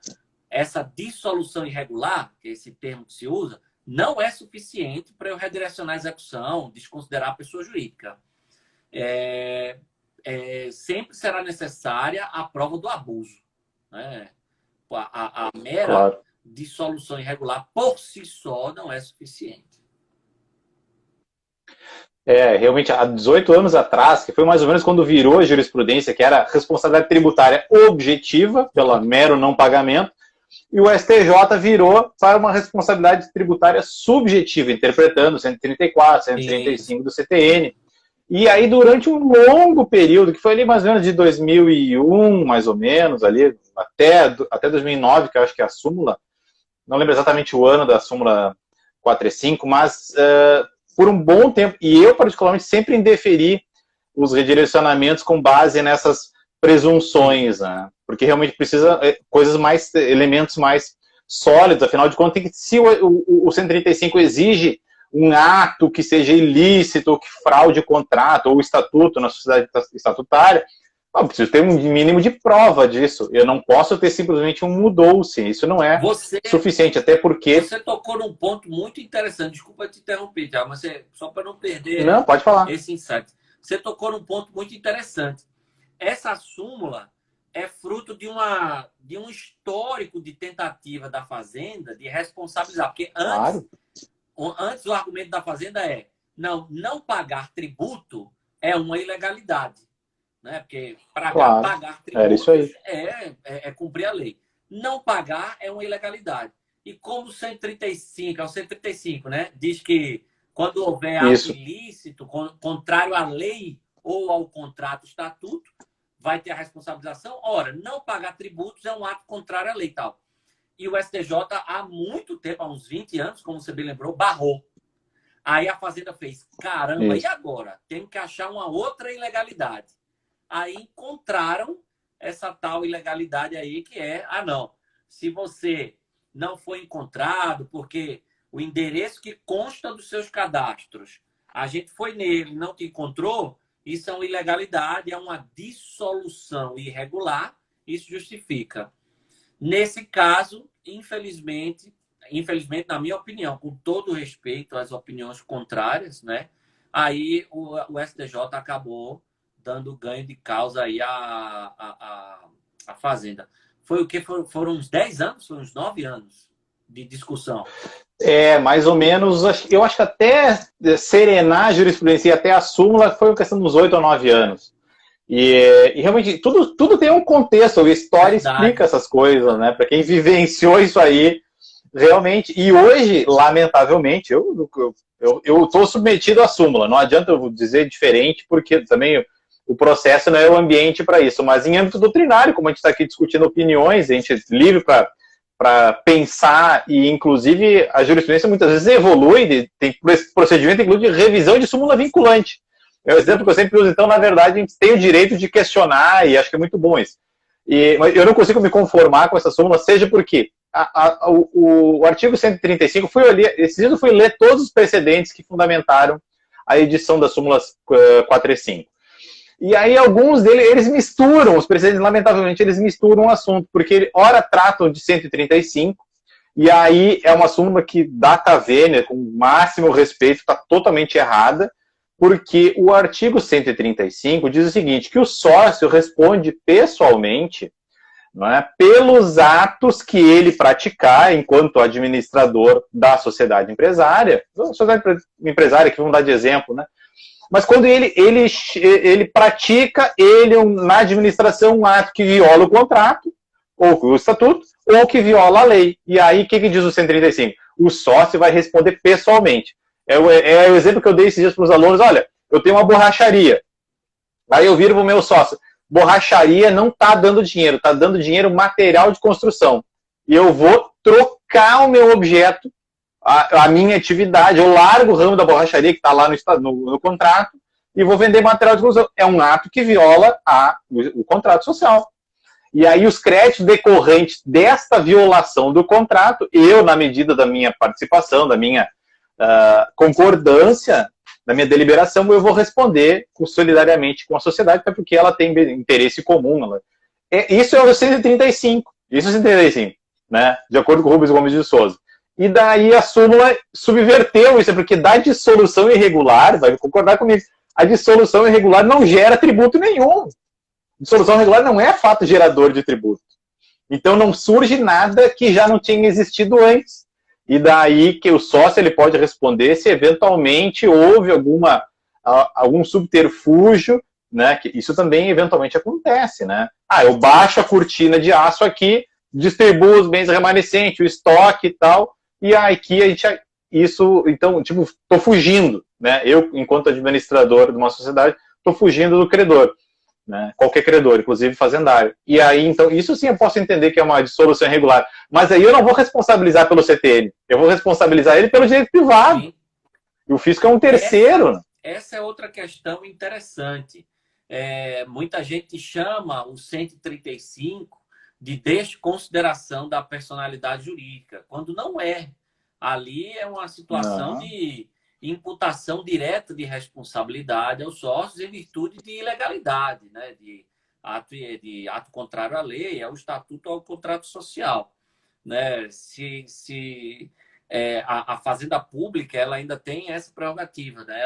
essa dissolução irregular, que é esse termo que se usa, não é suficiente para eu redirecionar a execução, desconsiderar a pessoa jurídica. Sempre será necessária a prova do abuso, né? A mera dissolução irregular por si só não é suficiente. Realmente, há 18 anos atrás, que foi mais ou menos quando virou a jurisprudência, que era responsabilidade tributária objetiva, pelo mero não pagamento, e o STJ virou para uma responsabilidade tributária subjetiva, interpretando 134, 135 do CTN. E aí, durante um longo período, que foi ali mais ou menos de 2001, mais ou menos, ali, até 2009, que eu acho que é a súmula, não lembro exatamente o ano da súmula 435, mas por um bom tempo, e eu particularmente sempre indeferi os redirecionamentos com base nessas presunções, né? Porque realmente precisa elementos mais sólidos, afinal de contas, se o 135 exige um ato que seja ilícito, ou que fraude o contrato, ou o estatuto na sociedade estatutária, eu preciso ter um mínimo de prova disso. Eu não posso ter simplesmente um mudou-se. Isso não é suficiente, até porque... Você tocou num ponto muito interessante. Desculpa te interromper, Thiago, mas só para não perder pode falar. Esse insight. Você tocou num ponto muito interessante. Essa súmula é fruto de um histórico de tentativa da Fazenda de responsabilizar. Porque antes o argumento da Fazenda é não pagar tributo é uma ilegalidade. Né? Porque pagar tributos é cumprir a lei. Não pagar é uma ilegalidade. E como o 135, né, diz que quando houver ato ilícito, contrário à lei ou ao contrato, estatuto, vai ter a responsabilização. Ora, não pagar tributos é um ato contrário à lei e tal. E o STJ, há muito tempo, há uns 20 anos, como você bem lembrou, barrou. Aí a Fazenda fez, caramba, e agora? Temos que achar uma outra ilegalidade. Aí encontraram essa tal ilegalidade aí que é, se você não foi encontrado porque o endereço que consta dos seus cadastros, a gente foi nele, não te encontrou, isso é uma ilegalidade, é uma dissolução irregular, isso justifica. Nesse caso, infelizmente, na minha opinião, com todo respeito às opiniões contrárias, né, aí o STJ acabou dando ganho de causa aí a Fazenda. Foi o que? Foram uns 10 anos? Foram uns 9 anos de discussão. Mais ou menos. Eu acho que até serenar a jurisprudência e até a súmula foi uma questão de uns 8 ou 9 anos. E realmente, tudo tem um contexto. A história explica essas coisas, né? Para quem vivenciou isso aí, realmente. E hoje, lamentavelmente, eu estou submetido à súmula. Não adianta eu dizer diferente, porque também... O processo não é o ambiente para isso, mas em âmbito doutrinário, como a gente está aqui discutindo opiniões, a gente é livre para pensar e, inclusive, a jurisprudência muitas vezes evolui, tem procedimento, inclusive, de revisão de súmula vinculante. É o exemplo que eu sempre uso. Então, na verdade, a gente tem o direito de questionar e acho que é muito bom isso. Mas eu não consigo me conformar com essa súmula, seja porque o artigo 135, esses dias eu fui ler todos os precedentes que fundamentaram a edição das súmulas 435. E aí alguns deles, eles misturam, os precedentes, lamentavelmente, eles misturam o assunto, porque ora tratam de 135, e aí é uma súmula que data vênia, com o máximo respeito, está totalmente errada, porque o artigo 135 diz o seguinte, que o sócio responde pessoalmente, não é, pelos atos que ele praticar enquanto administrador da sociedade empresária, que vamos dar de exemplo, né? Mas quando ele pratica, na administração, um ato que viola o contrato, ou o estatuto, ou que viola a lei. E aí, o que diz o 135? O sócio vai responder pessoalmente. É o exemplo que eu dei esses dias para os alunos. Olha, eu tenho uma borracharia. Aí eu viro para o meu sócio. Borracharia não está dando dinheiro, está dando dinheiro material de construção. E eu vou trocar o meu objeto a minha atividade, eu largo o ramo da borracharia que está lá no contrato e vou vender material de construção. É um ato que viola o contrato social. E aí os créditos decorrentes desta violação do contrato, eu, na medida da minha participação, da minha concordância, da minha deliberação, eu vou responder solidariamente com a sociedade, até porque ela tem interesse comum. Isso é o 135. Isso é o 135, né? De acordo com o Rubens Gomes de Souza. E daí a súmula subverteu isso, porque da dissolução irregular, vai concordar comigo, a dissolução irregular não gera tributo nenhum. Dissolução irregular não é fato gerador de tributo. Então não surge nada que já não tinha existido antes. E daí que o sócio ele pode responder se eventualmente houve algum subterfúgio, né? Que isso também eventualmente acontece, né? Eu baixo a cortina de aço aqui, distribuo os bens remanescentes, o estoque e tal, e aqui a gente então, tipo, tô fugindo, né? Eu, enquanto administrador de uma sociedade, tô fugindo do credor, né? Qualquer credor, inclusive fazendário. E aí, então, isso sim eu posso entender que é uma dissolução irregular. Mas aí eu não vou responsabilizar pelo CTN, eu vou responsabilizar ele pelo direito privado. Sim. E o fisco é um terceiro. Essa é outra questão interessante. Muita gente chama o 135 de desconsideração da personalidade jurídica, quando não é. Ali é uma situação de imputação direta de responsabilidade aos sócios em virtude de ilegalidade, né? de ato contrário à lei, ao estatuto ou ao contrato social. Né? A Fazenda Pública ela ainda tem essa prerrogativa, né?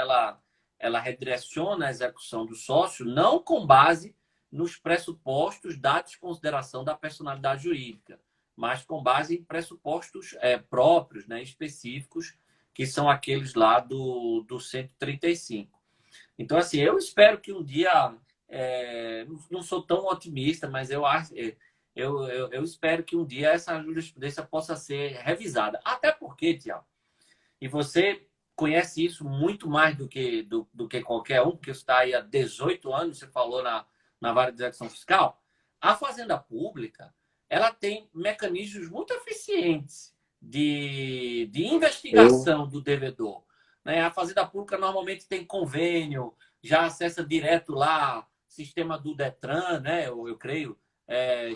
Ela redireciona a execução do sócio não com base nos pressupostos da desconsideração da personalidade jurídica, mas com base em pressupostos próprios, né, específicos, que são aqueles lá do 135. Então, assim, eu espero que um dia, não sou tão otimista, mas eu espero que um dia essa jurisprudência possa ser revisada. Até porque, Tiago, e você conhece isso muito mais do que qualquer um, porque você está aí há 18 anos, você falou na vara de execução fiscal, a Fazenda Pública ela tem mecanismos muito eficientes de investigação do devedor. Né? A Fazenda Pública normalmente tem convênio, já acessa direto lá sistema do Detran, né? eu creio,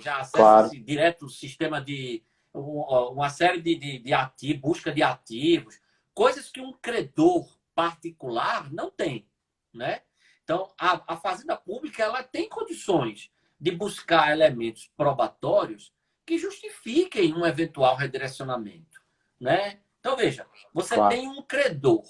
já acessa direto o sistema de uma série de ativos, busca de ativos, coisas que um credor particular não tem. Né? Então, a Fazenda Pública ela tem condições de buscar elementos probatórios que justifiquem um eventual redirecionamento. Né? Então, veja, você tem um credor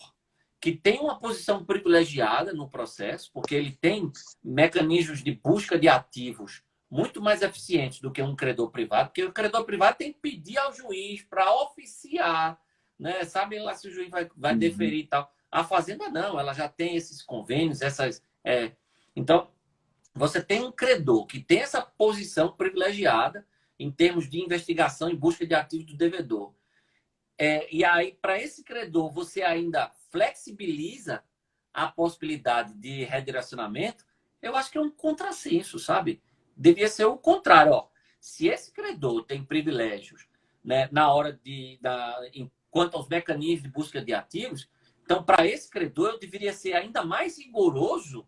que tem uma posição privilegiada no processo, porque ele tem mecanismos de busca de ativos muito mais eficientes do que um credor privado, porque o credor privado tem que pedir ao juiz para oficiar, né? Sabe lá se o juiz vai deferir e tal. A Fazenda não, ela já tem esses convênios, Então, você tem um credor que tem essa posição privilegiada em termos de investigação e busca de ativos do devedor. E aí, para esse credor, você ainda flexibiliza a possibilidade de redirecionamento, eu acho que é um contrassenso, sabe? Devia ser o contrário. Se esse credor tem privilégios, né, na hora quanto aos mecanismos de busca de ativos, então, para esse credor, eu deveria ser ainda mais rigoroso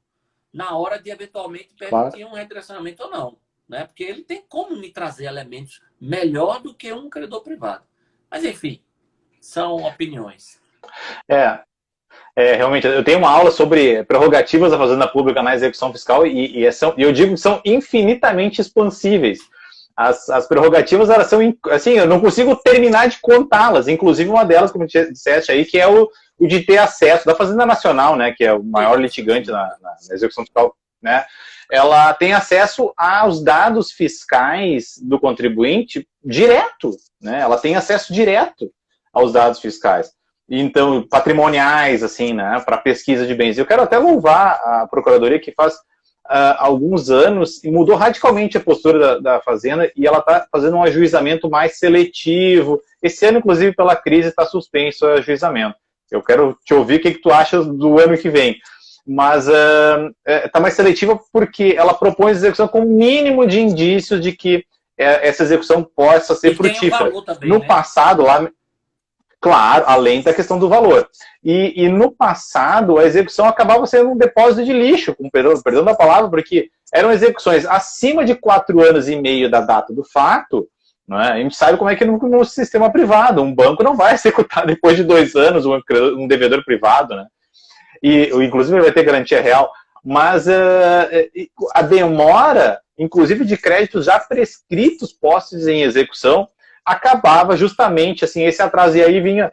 na hora de, eventualmente, permitir um redirecionamento ou não. Né? Porque ele tem como me trazer elementos melhor do que um credor privado. Mas, enfim, são opiniões. Realmente, eu tenho uma aula sobre prerrogativas da Fazenda Pública na execução fiscal e eu digo que são infinitamente expansíveis. As prerrogativas, elas são, assim, eu não consigo terminar de contá-las. Inclusive, uma delas, como você disseste aí, que é o de ter acesso da Fazenda Nacional, né, que é o maior litigante na execução fiscal, né, ela tem acesso aos dados fiscais do contribuinte direto, né, ela tem acesso direto aos dados fiscais. Então, patrimoniais, assim, né, para pesquisa de bens. Eu quero até louvar a Procuradoria, que faz alguns anos e mudou radicalmente a postura da Fazenda, e ela está fazendo um ajuizamento mais seletivo. Esse ano, inclusive, pela crise, está suspenso o ajuizamento. Eu quero te ouvir o que tu acha do ano que vem. Mas está mais seletiva porque ela propõe a execução com o mínimo de indícios de que essa execução possa ser frutífera. Também, no né? passado, lá... Claro, além da questão do valor. E no passado, a execução acabava sendo um depósito de lixo, com perdão da palavra, porque eram execuções acima de 4 anos e meio da data do fato. Não é? A gente sabe como é que no sistema privado, um banco não vai executar depois de 2 anos um devedor privado, né? E inclusive vai ter garantia real, mas a demora, inclusive de créditos já prescritos postos em execução, acabava justamente assim, esse atraso. E aí vinha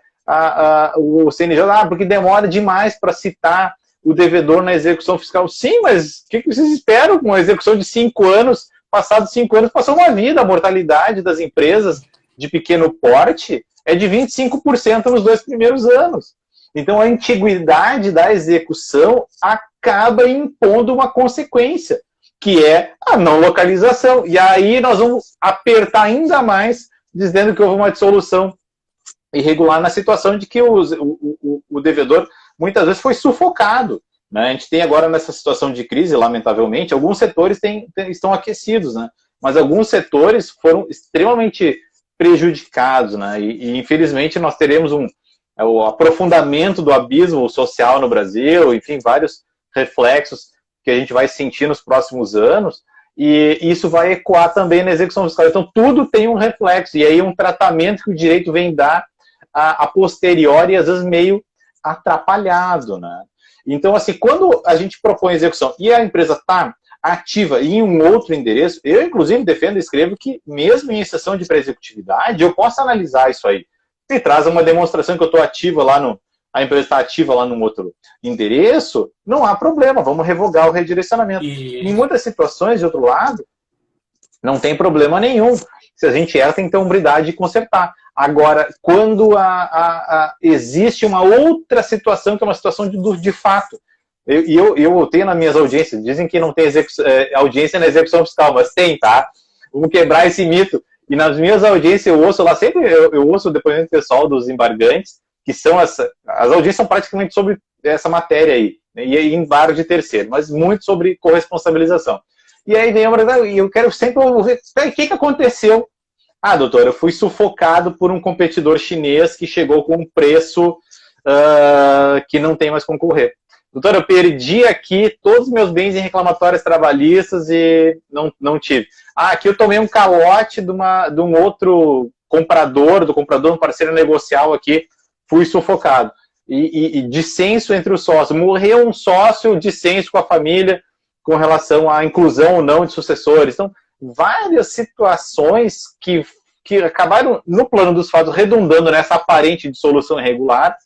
o CNJ, porque demora demais para citar o devedor na execução fiscal. Sim, mas o que vocês esperam com uma execução de 5 anos? Passados 5 anos, passou uma vida. A mortalidade das empresas de pequeno porte é de 25% nos 2 primeiros anos. Então, a antiguidade da execução acaba impondo uma consequência, que é a não localização. E aí nós vamos apertar ainda mais, dizendo que houve uma dissolução irregular na situação de que o devedor muitas vezes foi sufocado. Né? A gente tem agora nessa situação de crise, lamentavelmente, alguns setores estão aquecidos, né? Mas alguns setores foram extremamente prejudicados. Né? E infelizmente nós teremos o aprofundamento do abismo social no Brasil, enfim, vários reflexos que a gente vai sentir nos próximos anos, e isso vai ecoar também na execução fiscal. Então, tudo tem um reflexo, e aí um tratamento que o direito vem dar a posteriori, às vezes meio atrapalhado, né? Então, assim, quando a gente propõe execução e a empresa está ativa em um outro endereço, eu, inclusive, defendo e escrevo que, mesmo em exceção de pré-executividade, eu posso analisar isso aí. Se traz uma demonstração que eu estou ativa lá a empresa está ativa lá num outro endereço, não há problema, vamos revogar o redirecionamento. Em muitas situações, de outro lado, não tem problema nenhum. Se a gente erra, tem que ter hombridade de consertar. Agora, quando existe uma outra situação, que é uma situação de fato, eu tenho nas minhas audiências, dizem que não tem audiência na execução fiscal, mas tem, tá? Vamos quebrar esse mito. E nas minhas audiências eu ouço lá, sempre eu ouço o depoimento pessoal dos embargantes, que são as audiências são praticamente sobre essa matéria aí, né? E embargo de terceiro, mas muito sobre corresponsabilização. E aí vem e eu quero sempre ouvir, o que aconteceu? Doutor, eu fui sufocado por um competidor chinês que chegou com um preço que não tem mais como concorrer. Doutor, eu perdi aqui todos os meus bens em reclamatórias trabalhistas e não tive. Aqui eu tomei um calote de um outro comprador, um parceiro negocial aqui, fui sufocado. E dissenso entre os sócios. Morreu um sócio, dissenso com a família com relação à inclusão ou não de sucessores. Então, várias situações que acabaram, no plano dos fatos, redundando nessa aparente dissolução irregular,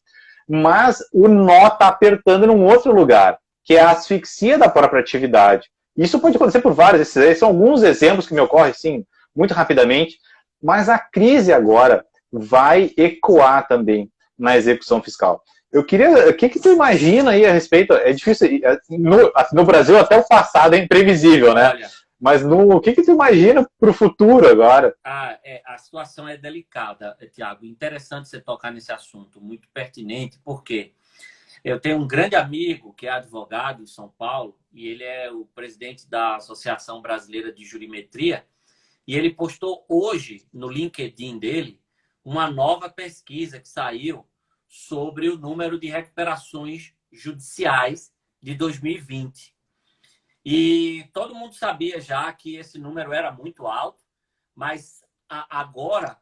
mas o nó está apertando num outro lugar, que é a asfixia da própria atividade. Isso pode acontecer por vários, esses são alguns exemplos que me ocorrem, sim, muito rapidamente, mas a crise agora vai ecoar também na execução fiscal. Eu queria, o que tu imagina aí a respeito, é difícil, no Brasil até o passado é imprevisível, né? Olha, mas o que tu imagina para o futuro agora? A situação é delicada, Tiago. Interessante você tocar nesse assunto, muito pertinente, porque eu tenho um grande amigo que é advogado em São Paulo e ele é o presidente da Associação Brasileira de Jurimetria e ele postou hoje no LinkedIn dele uma nova pesquisa que saiu sobre o número de recuperações judiciais de 2020. E todo mundo sabia já que esse número era muito alto, mas agora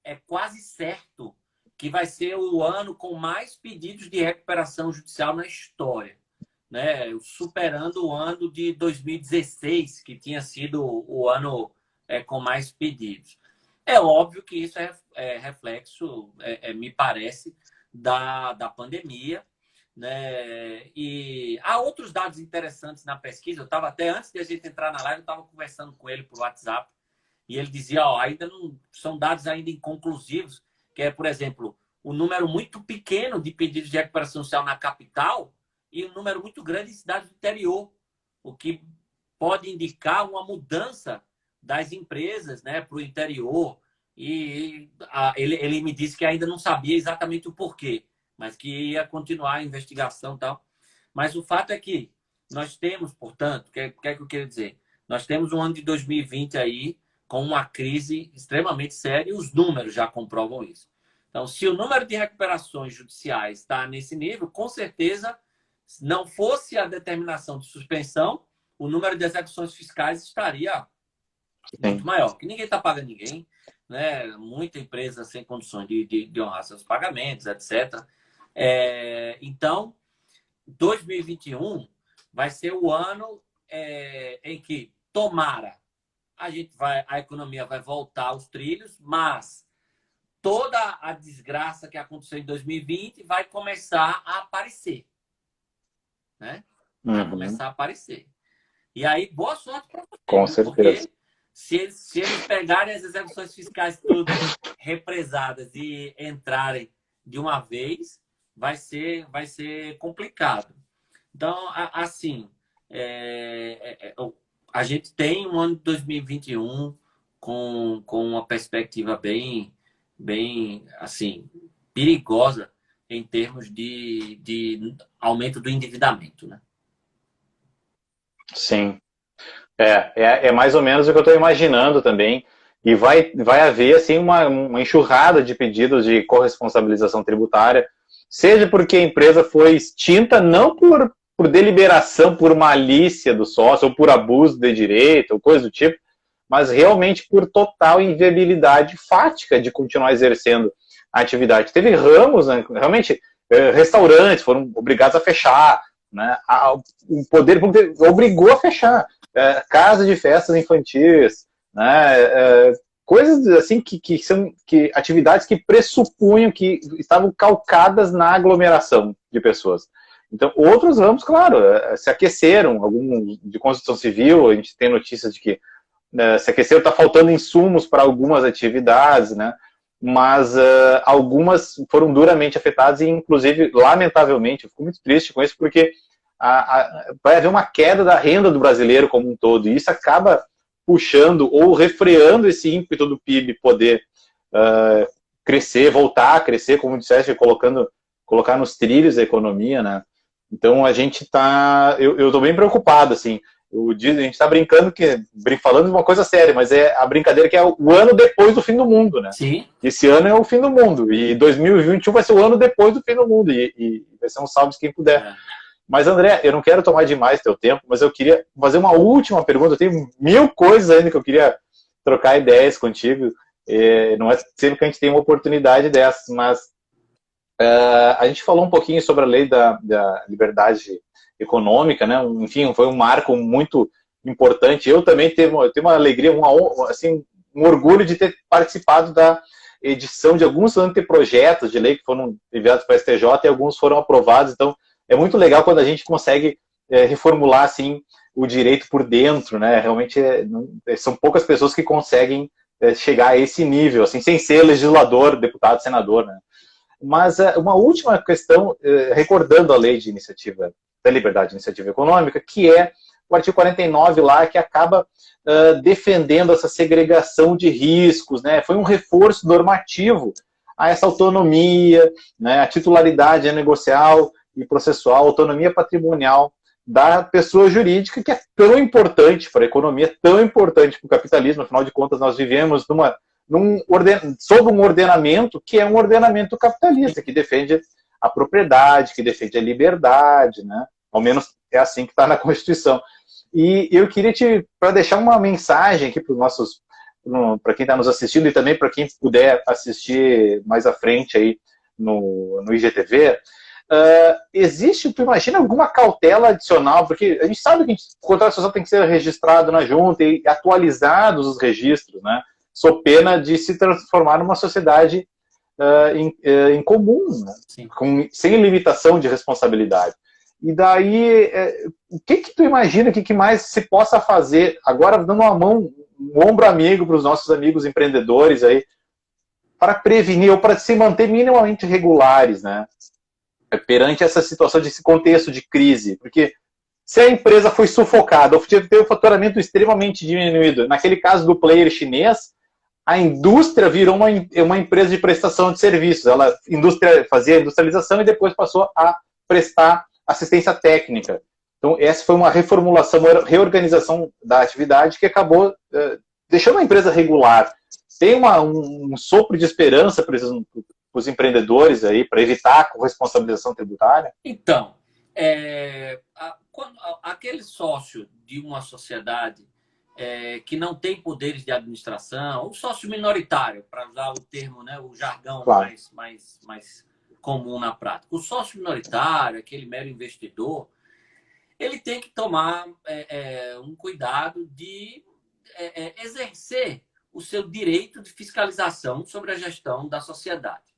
é quase certo que vai ser o ano com mais pedidos de recuperação judicial na história, né? Superando o ano de 2016, que tinha sido o ano com mais pedidos. É óbvio que isso é reflexo, me parece, da pandemia, né? E há outros dados interessantes na pesquisa. Eu estava até, antes de a gente entrar na live, eu estava conversando com ele por WhatsApp, e ele dizia, ainda não são dados ainda inconclusivos, que é, por exemplo, um número muito pequeno de pedidos de recuperação social na capital e um número muito grande em cidades do interior, o que pode indicar uma mudança das empresas, né, para o interior. E ele me disse que ainda não sabia exatamente o porquê, mas que ia continuar a investigação e tal. Mas o fato é que nós temos, portanto, o que é que eu quero dizer? Nós temos um ano de 2020 aí com uma crise extremamente séria e os números já comprovam isso. Então, se o número de recuperações judiciais está nesse nível, com certeza, se não fosse a determinação de suspensão, o número de execuções fiscais estaria muito maior, porque ninguém está pagando ninguém, né? Muita empresa sem condições de honrar seus pagamentos, etc. Então, 2021 vai ser o ano em que, tomara, a economia vai voltar aos trilhos, mas toda a desgraça que aconteceu em 2020 vai começar a aparecer, né? Vai começar a aparecer. E aí, boa sorte para você. Com certeza. Porque se eles pegarem as execuções fiscais todas represadas e entrarem de uma vez, vai ser complicado. Então, assim, a gente tem um ano de 2021 com uma perspectiva bem, assim, perigosa em termos de aumento do endividamento, né? Sim. É mais ou menos o que eu estou imaginando também. E vai haver assim, uma enxurrada de pedidos de corresponsabilização tributária, seja porque a empresa foi extinta, não por deliberação, por malícia do sócio, ou por abuso de direito, ou coisa do tipo, mas realmente por total inviabilidade fática de continuar exercendo a atividade. Teve ramos, né, realmente, restaurantes foram obrigados a fechar, né, o poder público obrigou a fechar, casas de festas infantis, né, coisas assim que são atividades que pressupunham que estavam calcadas na aglomeração de pessoas. Então, outros ramos, claro, se aqueceram, alguns de construção civil, a gente tem notícias de que se aqueceram, está faltando insumos para algumas atividades, né? Mas algumas foram duramente afetadas e, inclusive, lamentavelmente, eu fico muito triste com isso, porque vai haver uma queda da renda do brasileiro como um todo, e isso acaba puxando ou refreando esse ímpeto do PIB poder crescer, voltar a crescer, como disseste, colocar nos trilhos a economia, né? Então a gente está, eu estou bem preocupado, assim. A gente está brincando falando de uma coisa séria, mas é a brincadeira que é o ano depois do fim do mundo, né? Sim. Esse ano é o fim do mundo, e 2021 vai ser o ano depois do fim do mundo, e vai ser um salve quem puder. Mas, André, eu não quero tomar demais teu tempo, mas eu queria fazer uma última pergunta. Eu tenho 1000 coisas ainda que eu queria trocar ideias contigo. Não é sempre que a gente tem uma oportunidade dessas, mas a gente falou um pouquinho sobre a lei da liberdade econômica, né? Enfim, foi um marco muito importante. Eu também tenho uma alegria, assim, um orgulho de ter participado da edição de alguns anteprojetos de lei que foram enviados para a STJ e alguns foram aprovados. Então, é muito legal quando a gente consegue reformular assim, o direito por dentro, né? Realmente são poucas pessoas que conseguem chegar a esse nível, assim, sem ser legislador, deputado, senador, né? Mas uma última questão, recordando a lei de iniciativa da liberdade de iniciativa econômica, que é o artigo 49 lá, que acaba defendendo essa segregação de riscos, né? Foi um reforço normativo a essa autonomia, né? A titularidade negocial e processual, autonomia patrimonial da pessoa jurídica, que é tão importante para a economia, tão importante para o capitalismo. Afinal de contas, nós vivemos sob um ordenamento que é um ordenamento capitalista, que defende a propriedade, que defende a liberdade, né? Ao menos é assim que está na Constituição. E eu queria para deixar uma mensagem aqui para quem está nos assistindo e também para quem puder assistir mais à frente aí no IGTV, tu imagina alguma cautela adicional, porque a gente sabe que o contrato social tem que ser registrado na junta e atualizados os registros, né? Sob pena de se transformar numa sociedade em comum, né? Sem limitação de responsabilidade. E daí, o que tu imagina que mais se possa fazer, agora dando um ombro amigo para os nossos amigos empreendedores aí, para prevenir ou para se manter minimamente regulares, né? Perante essa situação, desse contexto de crise, porque se a empresa foi sufocada ou teve o faturamento extremamente diminuído, naquele caso do player chinês, a indústria virou uma empresa de prestação de serviços. Ela fazia a industrialização e depois passou a prestar assistência técnica. Então, essa foi uma reformulação, uma reorganização da atividade que acabou deixando a empresa regular. Tem um sopro de esperança para os empreendedores aí para evitar a corresponsabilização tributária? Então, aquele sócio de uma sociedade que não tem poderes de administração, o sócio minoritário, para usar o termo, né, o jargão Claro. mais comum na prática. O sócio minoritário, aquele mero investidor, ele tem que tomar um cuidado de exercer o seu direito de fiscalização sobre a gestão da sociedade,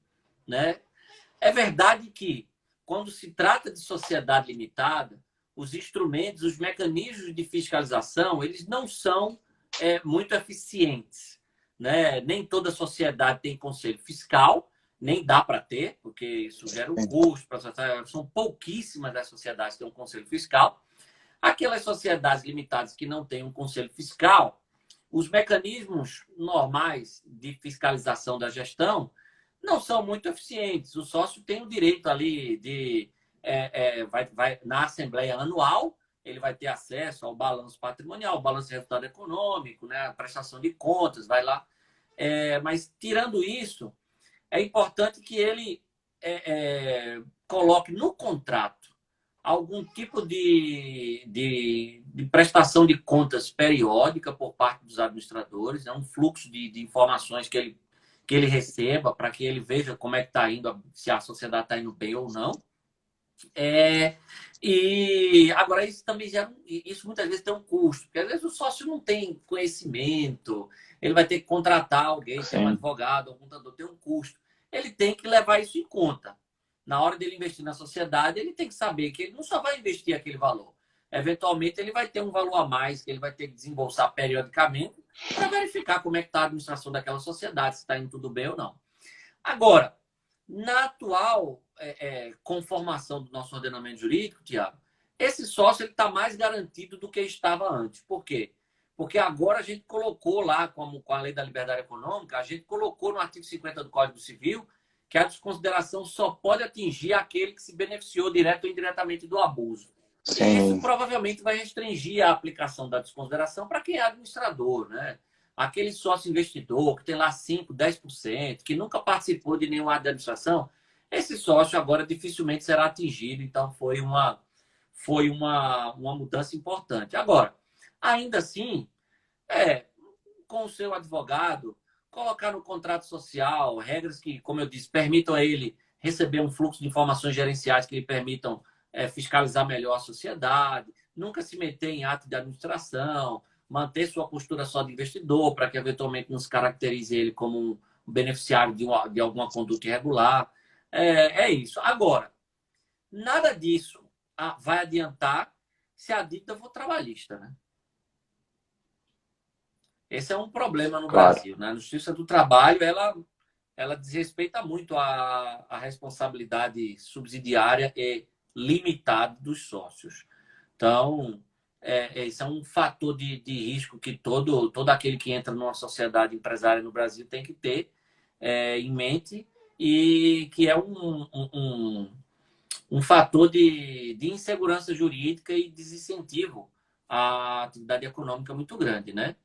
né? É verdade que, quando se trata de sociedade limitada, os instrumentos, os mecanismos de fiscalização, eles não são muito eficientes, né? Nem toda sociedade tem conselho fiscal, nem dá para ter, porque isso gera um custo para a sociedade. São pouquíssimas as sociedades que têm um conselho fiscal. Aquelas sociedades limitadas que não têm um conselho fiscal, os mecanismos normais de fiscalização da gestão não são muito eficientes. O sócio tem o direito ali de... vai na Assembleia Anual, ele vai ter acesso ao balanço patrimonial, ao balanço de resultado econômico, né, a prestação de contas, vai lá. Mas, tirando isso, é importante que ele coloque no contrato algum tipo de prestação de contas periódica por parte dos administradores, um fluxo de informações que ele receba para que ele veja como é que está indo, se a sociedade está indo bem ou não. E agora isso também isso muitas vezes tem um custo, porque às vezes o sócio não tem conhecimento, ele vai ter que contratar alguém, ser um advogado, um contador, tem um custo. Ele tem que levar isso em conta. Na hora dele investir na sociedade, ele tem que saber que ele não só vai investir aquele valor. Eventualmente, ele vai ter um valor a mais, que ele vai ter que desembolsar periodicamente para verificar como é que está a administração daquela sociedade, se está indo tudo bem ou não. Agora, na atual conformação do nosso ordenamento jurídico, Tiago, esse sócio está mais garantido do que estava antes. Por quê? Porque agora a gente colocou lá, com a Lei da Liberdade Econômica, a gente colocou no artigo 50 do Código Civil que a desconsideração só pode atingir aquele que se beneficiou direto ou indiretamente do abuso. Sim. E isso provavelmente vai restringir a aplicação da desconsideração para quem é administrador, né? Aquele sócio investidor que tem lá 5%, 10%, que nunca participou de nenhuma administração, esse sócio agora dificilmente será atingido. Então, foi uma mudança importante. Agora, ainda assim, com o seu advogado, colocar no contrato social regras que, como eu disse, permitam a ele receber um fluxo de informações gerenciais que lhe permitam fiscalizar melhor a sociedade, nunca se meter em ato de administração, manter sua postura só de investidor, para que eventualmente não se caracterize ele como um beneficiário de alguma conduta irregular. É isso. Agora, nada disso vai adiantar se a dívida for trabalhista, né? Esse é um problema no Brasil, né? A Justiça do Trabalho, ela desrespeita muito a responsabilidade subsidiária e limitada dos sócios. Então, esse é um fator de risco que todo aquele que entra numa sociedade empresária no Brasil tem que ter em mente, e que é um fator de insegurança jurídica e desincentivo à atividade econômica muito grande, né?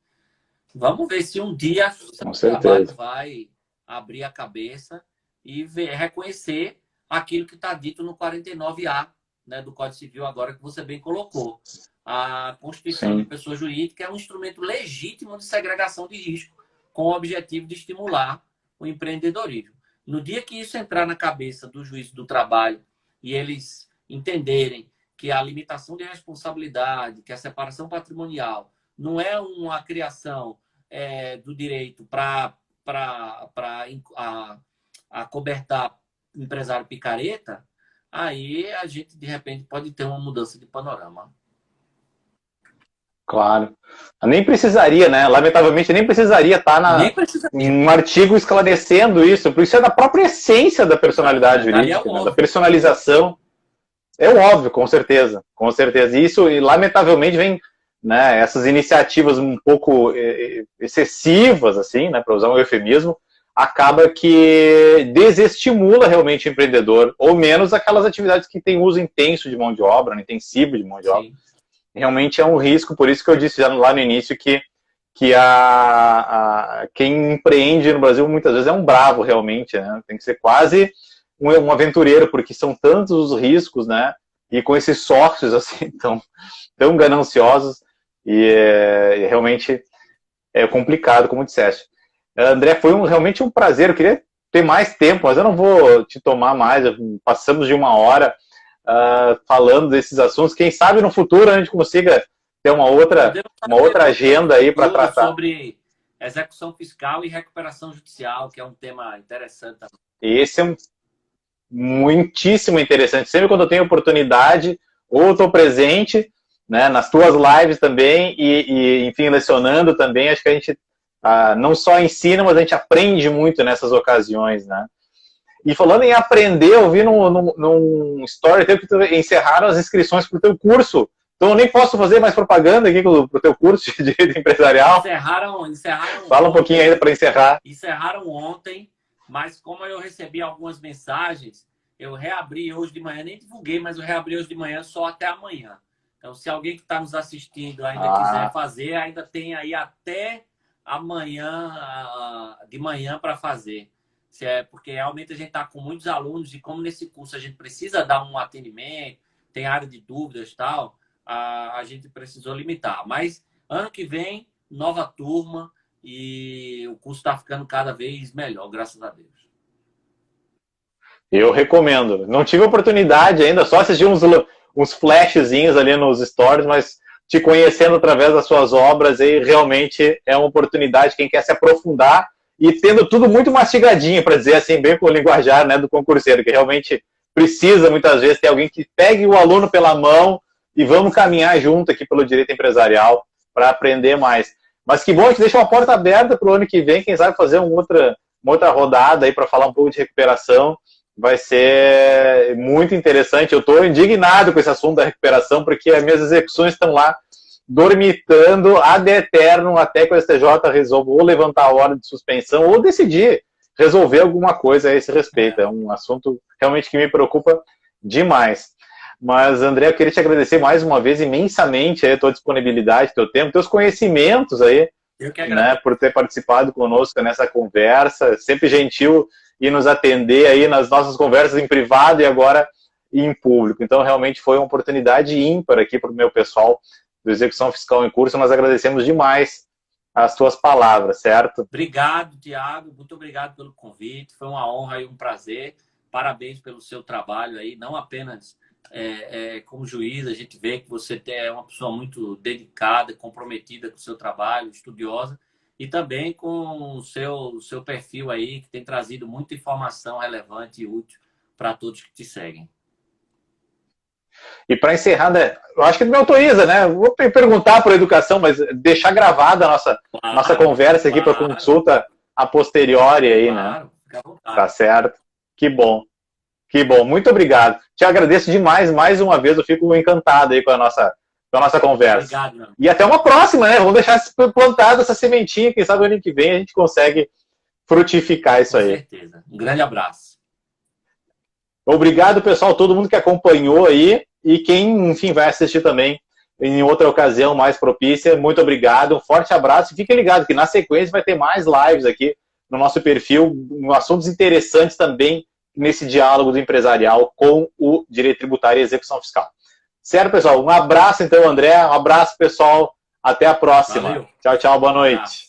Vamos ver se um dia o trabalho vai abrir a cabeça e reconhecer aquilo que está dito no 49A, né, do Código Civil, agora que você bem colocou. A constituição de pessoa jurídica é um instrumento legítimo de segregação de risco, com o objetivo de estimular o empreendedorismo. No dia que isso entrar na cabeça do juiz do trabalho e eles entenderem que a limitação de responsabilidade, que a separação patrimonial não é uma criação do direito para acobertar empresário picareta, aí a gente, de repente, pode ter uma mudança de panorama. Claro. Nem precisaria, né? Lamentavelmente, nem precisaria estar um artigo esclarecendo isso, porque isso é da própria essência da personalidade jurídica, né? Da personalização. É óbvio, com certeza. Com certeza. E isso, lamentavelmente, vem... né, essas iniciativas um pouco excessivas, assim, né, para usar um eufemismo, acaba que desestimula realmente o empreendedor, ou menos aquelas atividades que têm uso intenso de mão de obra, intensivo de mão de obra. Realmente é um risco, por isso que eu disse já lá no início que que quem empreende no Brasil muitas vezes é um bravo realmente, né? Tem que ser quase um aventureiro, porque são tantos os riscos, né? E com esses sócios assim tão gananciosos, e realmente é complicado, como disseste. André, foi realmente um prazer. Eu queria ter mais tempo, mas eu não vou te tomar mais. Passamos de 1 hora falando desses assuntos. Quem sabe no futuro a gente consiga ter uma outra agenda aí para tratar. Sobre execução fiscal e recuperação judicial, que é um tema interessante também. Esse é muitíssimo interessante. Sempre quando eu tenho oportunidade, ou estou presente, né, nas tuas lives também, enfim, lecionando também, acho que a gente não só ensina, mas a gente aprende muito nessas ocasiões, né? E falando em aprender, eu vi num story teu que encerraram as inscrições para o teu curso. Então eu nem posso fazer mais propaganda aqui para o teu curso de Direito Empresarial. Encerraram Fala um pouquinho ainda para encerrar. Encerraram ontem, mas como eu recebi algumas mensagens, eu reabri hoje de manhã, nem divulguei, mas eu reabri hoje de manhã só até amanhã. Então, se alguém que está nos assistindo ainda quiser fazer, ainda tem aí até amanhã de manhã para fazer. Porque realmente a gente está com muitos alunos e como nesse curso a gente precisa dar um atendimento, tem área de dúvidas e tal, a gente precisou limitar. Mas ano que vem, nova turma e o curso está ficando cada vez melhor, graças a Deus. Eu recomendo. Não tive oportunidade ainda, só assisti uns flashzinhos ali nos stories, mas te conhecendo através das suas obras, aí realmente é uma oportunidade, quem quer se aprofundar e tendo tudo muito mastigadinho, para dizer assim, bem com o linguajar, né, do concurseiro, que realmente precisa muitas vezes ter alguém que pegue o aluno pela mão e vamos caminhar junto aqui pelo direito empresarial para aprender mais. Mas que bom, a gente deixa uma porta aberta para o ano que vem, quem sabe fazer uma outra rodada aí para falar um pouco de recuperação. Vai ser muito interessante. Eu estou indignado com esse assunto da recuperação, porque as minhas execuções estão lá dormitando ad eterno até que o STJ resolva ou levantar a ordem de suspensão ou decidir resolver alguma coisa a esse respeito. É um assunto realmente que me preocupa demais. Mas, André, eu queria te agradecer mais uma vez imensamente a tua disponibilidade, teu tempo, teus conhecimentos aí, né, por ter participado conosco nessa conversa, sempre gentil e nos atender aí nas nossas conversas em privado e agora em público. Então, realmente foi uma oportunidade ímpar aqui para o meu pessoal do Execução Fiscal em Curso. Nós agradecemos demais as tuas palavras, certo? Obrigado, Tiago. Muito obrigado pelo convite. Foi uma honra e um prazer. Parabéns pelo seu trabalho aí, não apenas como juiz, a gente vê que você é uma pessoa muito dedicada, comprometida com o seu trabalho, estudiosa, e também com o seu perfil aí, que tem trazido muita informação relevante e útil para todos que te seguem. E para encerrar, né, eu acho que me autoriza, né? Vou perguntar por educação, mas deixar gravada a nossa conversa aqui para consulta a posteriori aí, né? Fica à vontade. Tá certo. Que bom. Que bom. Muito obrigado. Te agradeço demais, mais uma vez. Eu fico encantado aí com a nossa conversa. Obrigado, meu. E até uma próxima, né? Vamos deixar plantada essa sementinha. Quem sabe ano que vem a gente consegue frutificar isso aí. Com certeza. Um grande abraço. Obrigado, pessoal, todo mundo que acompanhou aí e quem, enfim, vai assistir também em outra ocasião mais propícia. Muito obrigado, um forte abraço e fiquem ligados que na sequência vai ter mais lives aqui no nosso perfil, assuntos interessantes também nesse diálogo do empresarial com o direito tributário e execução fiscal. Certo, pessoal? Um abraço, então, André. Um abraço, pessoal. Até a próxima. Valeu. Tchau, tchau. Boa noite.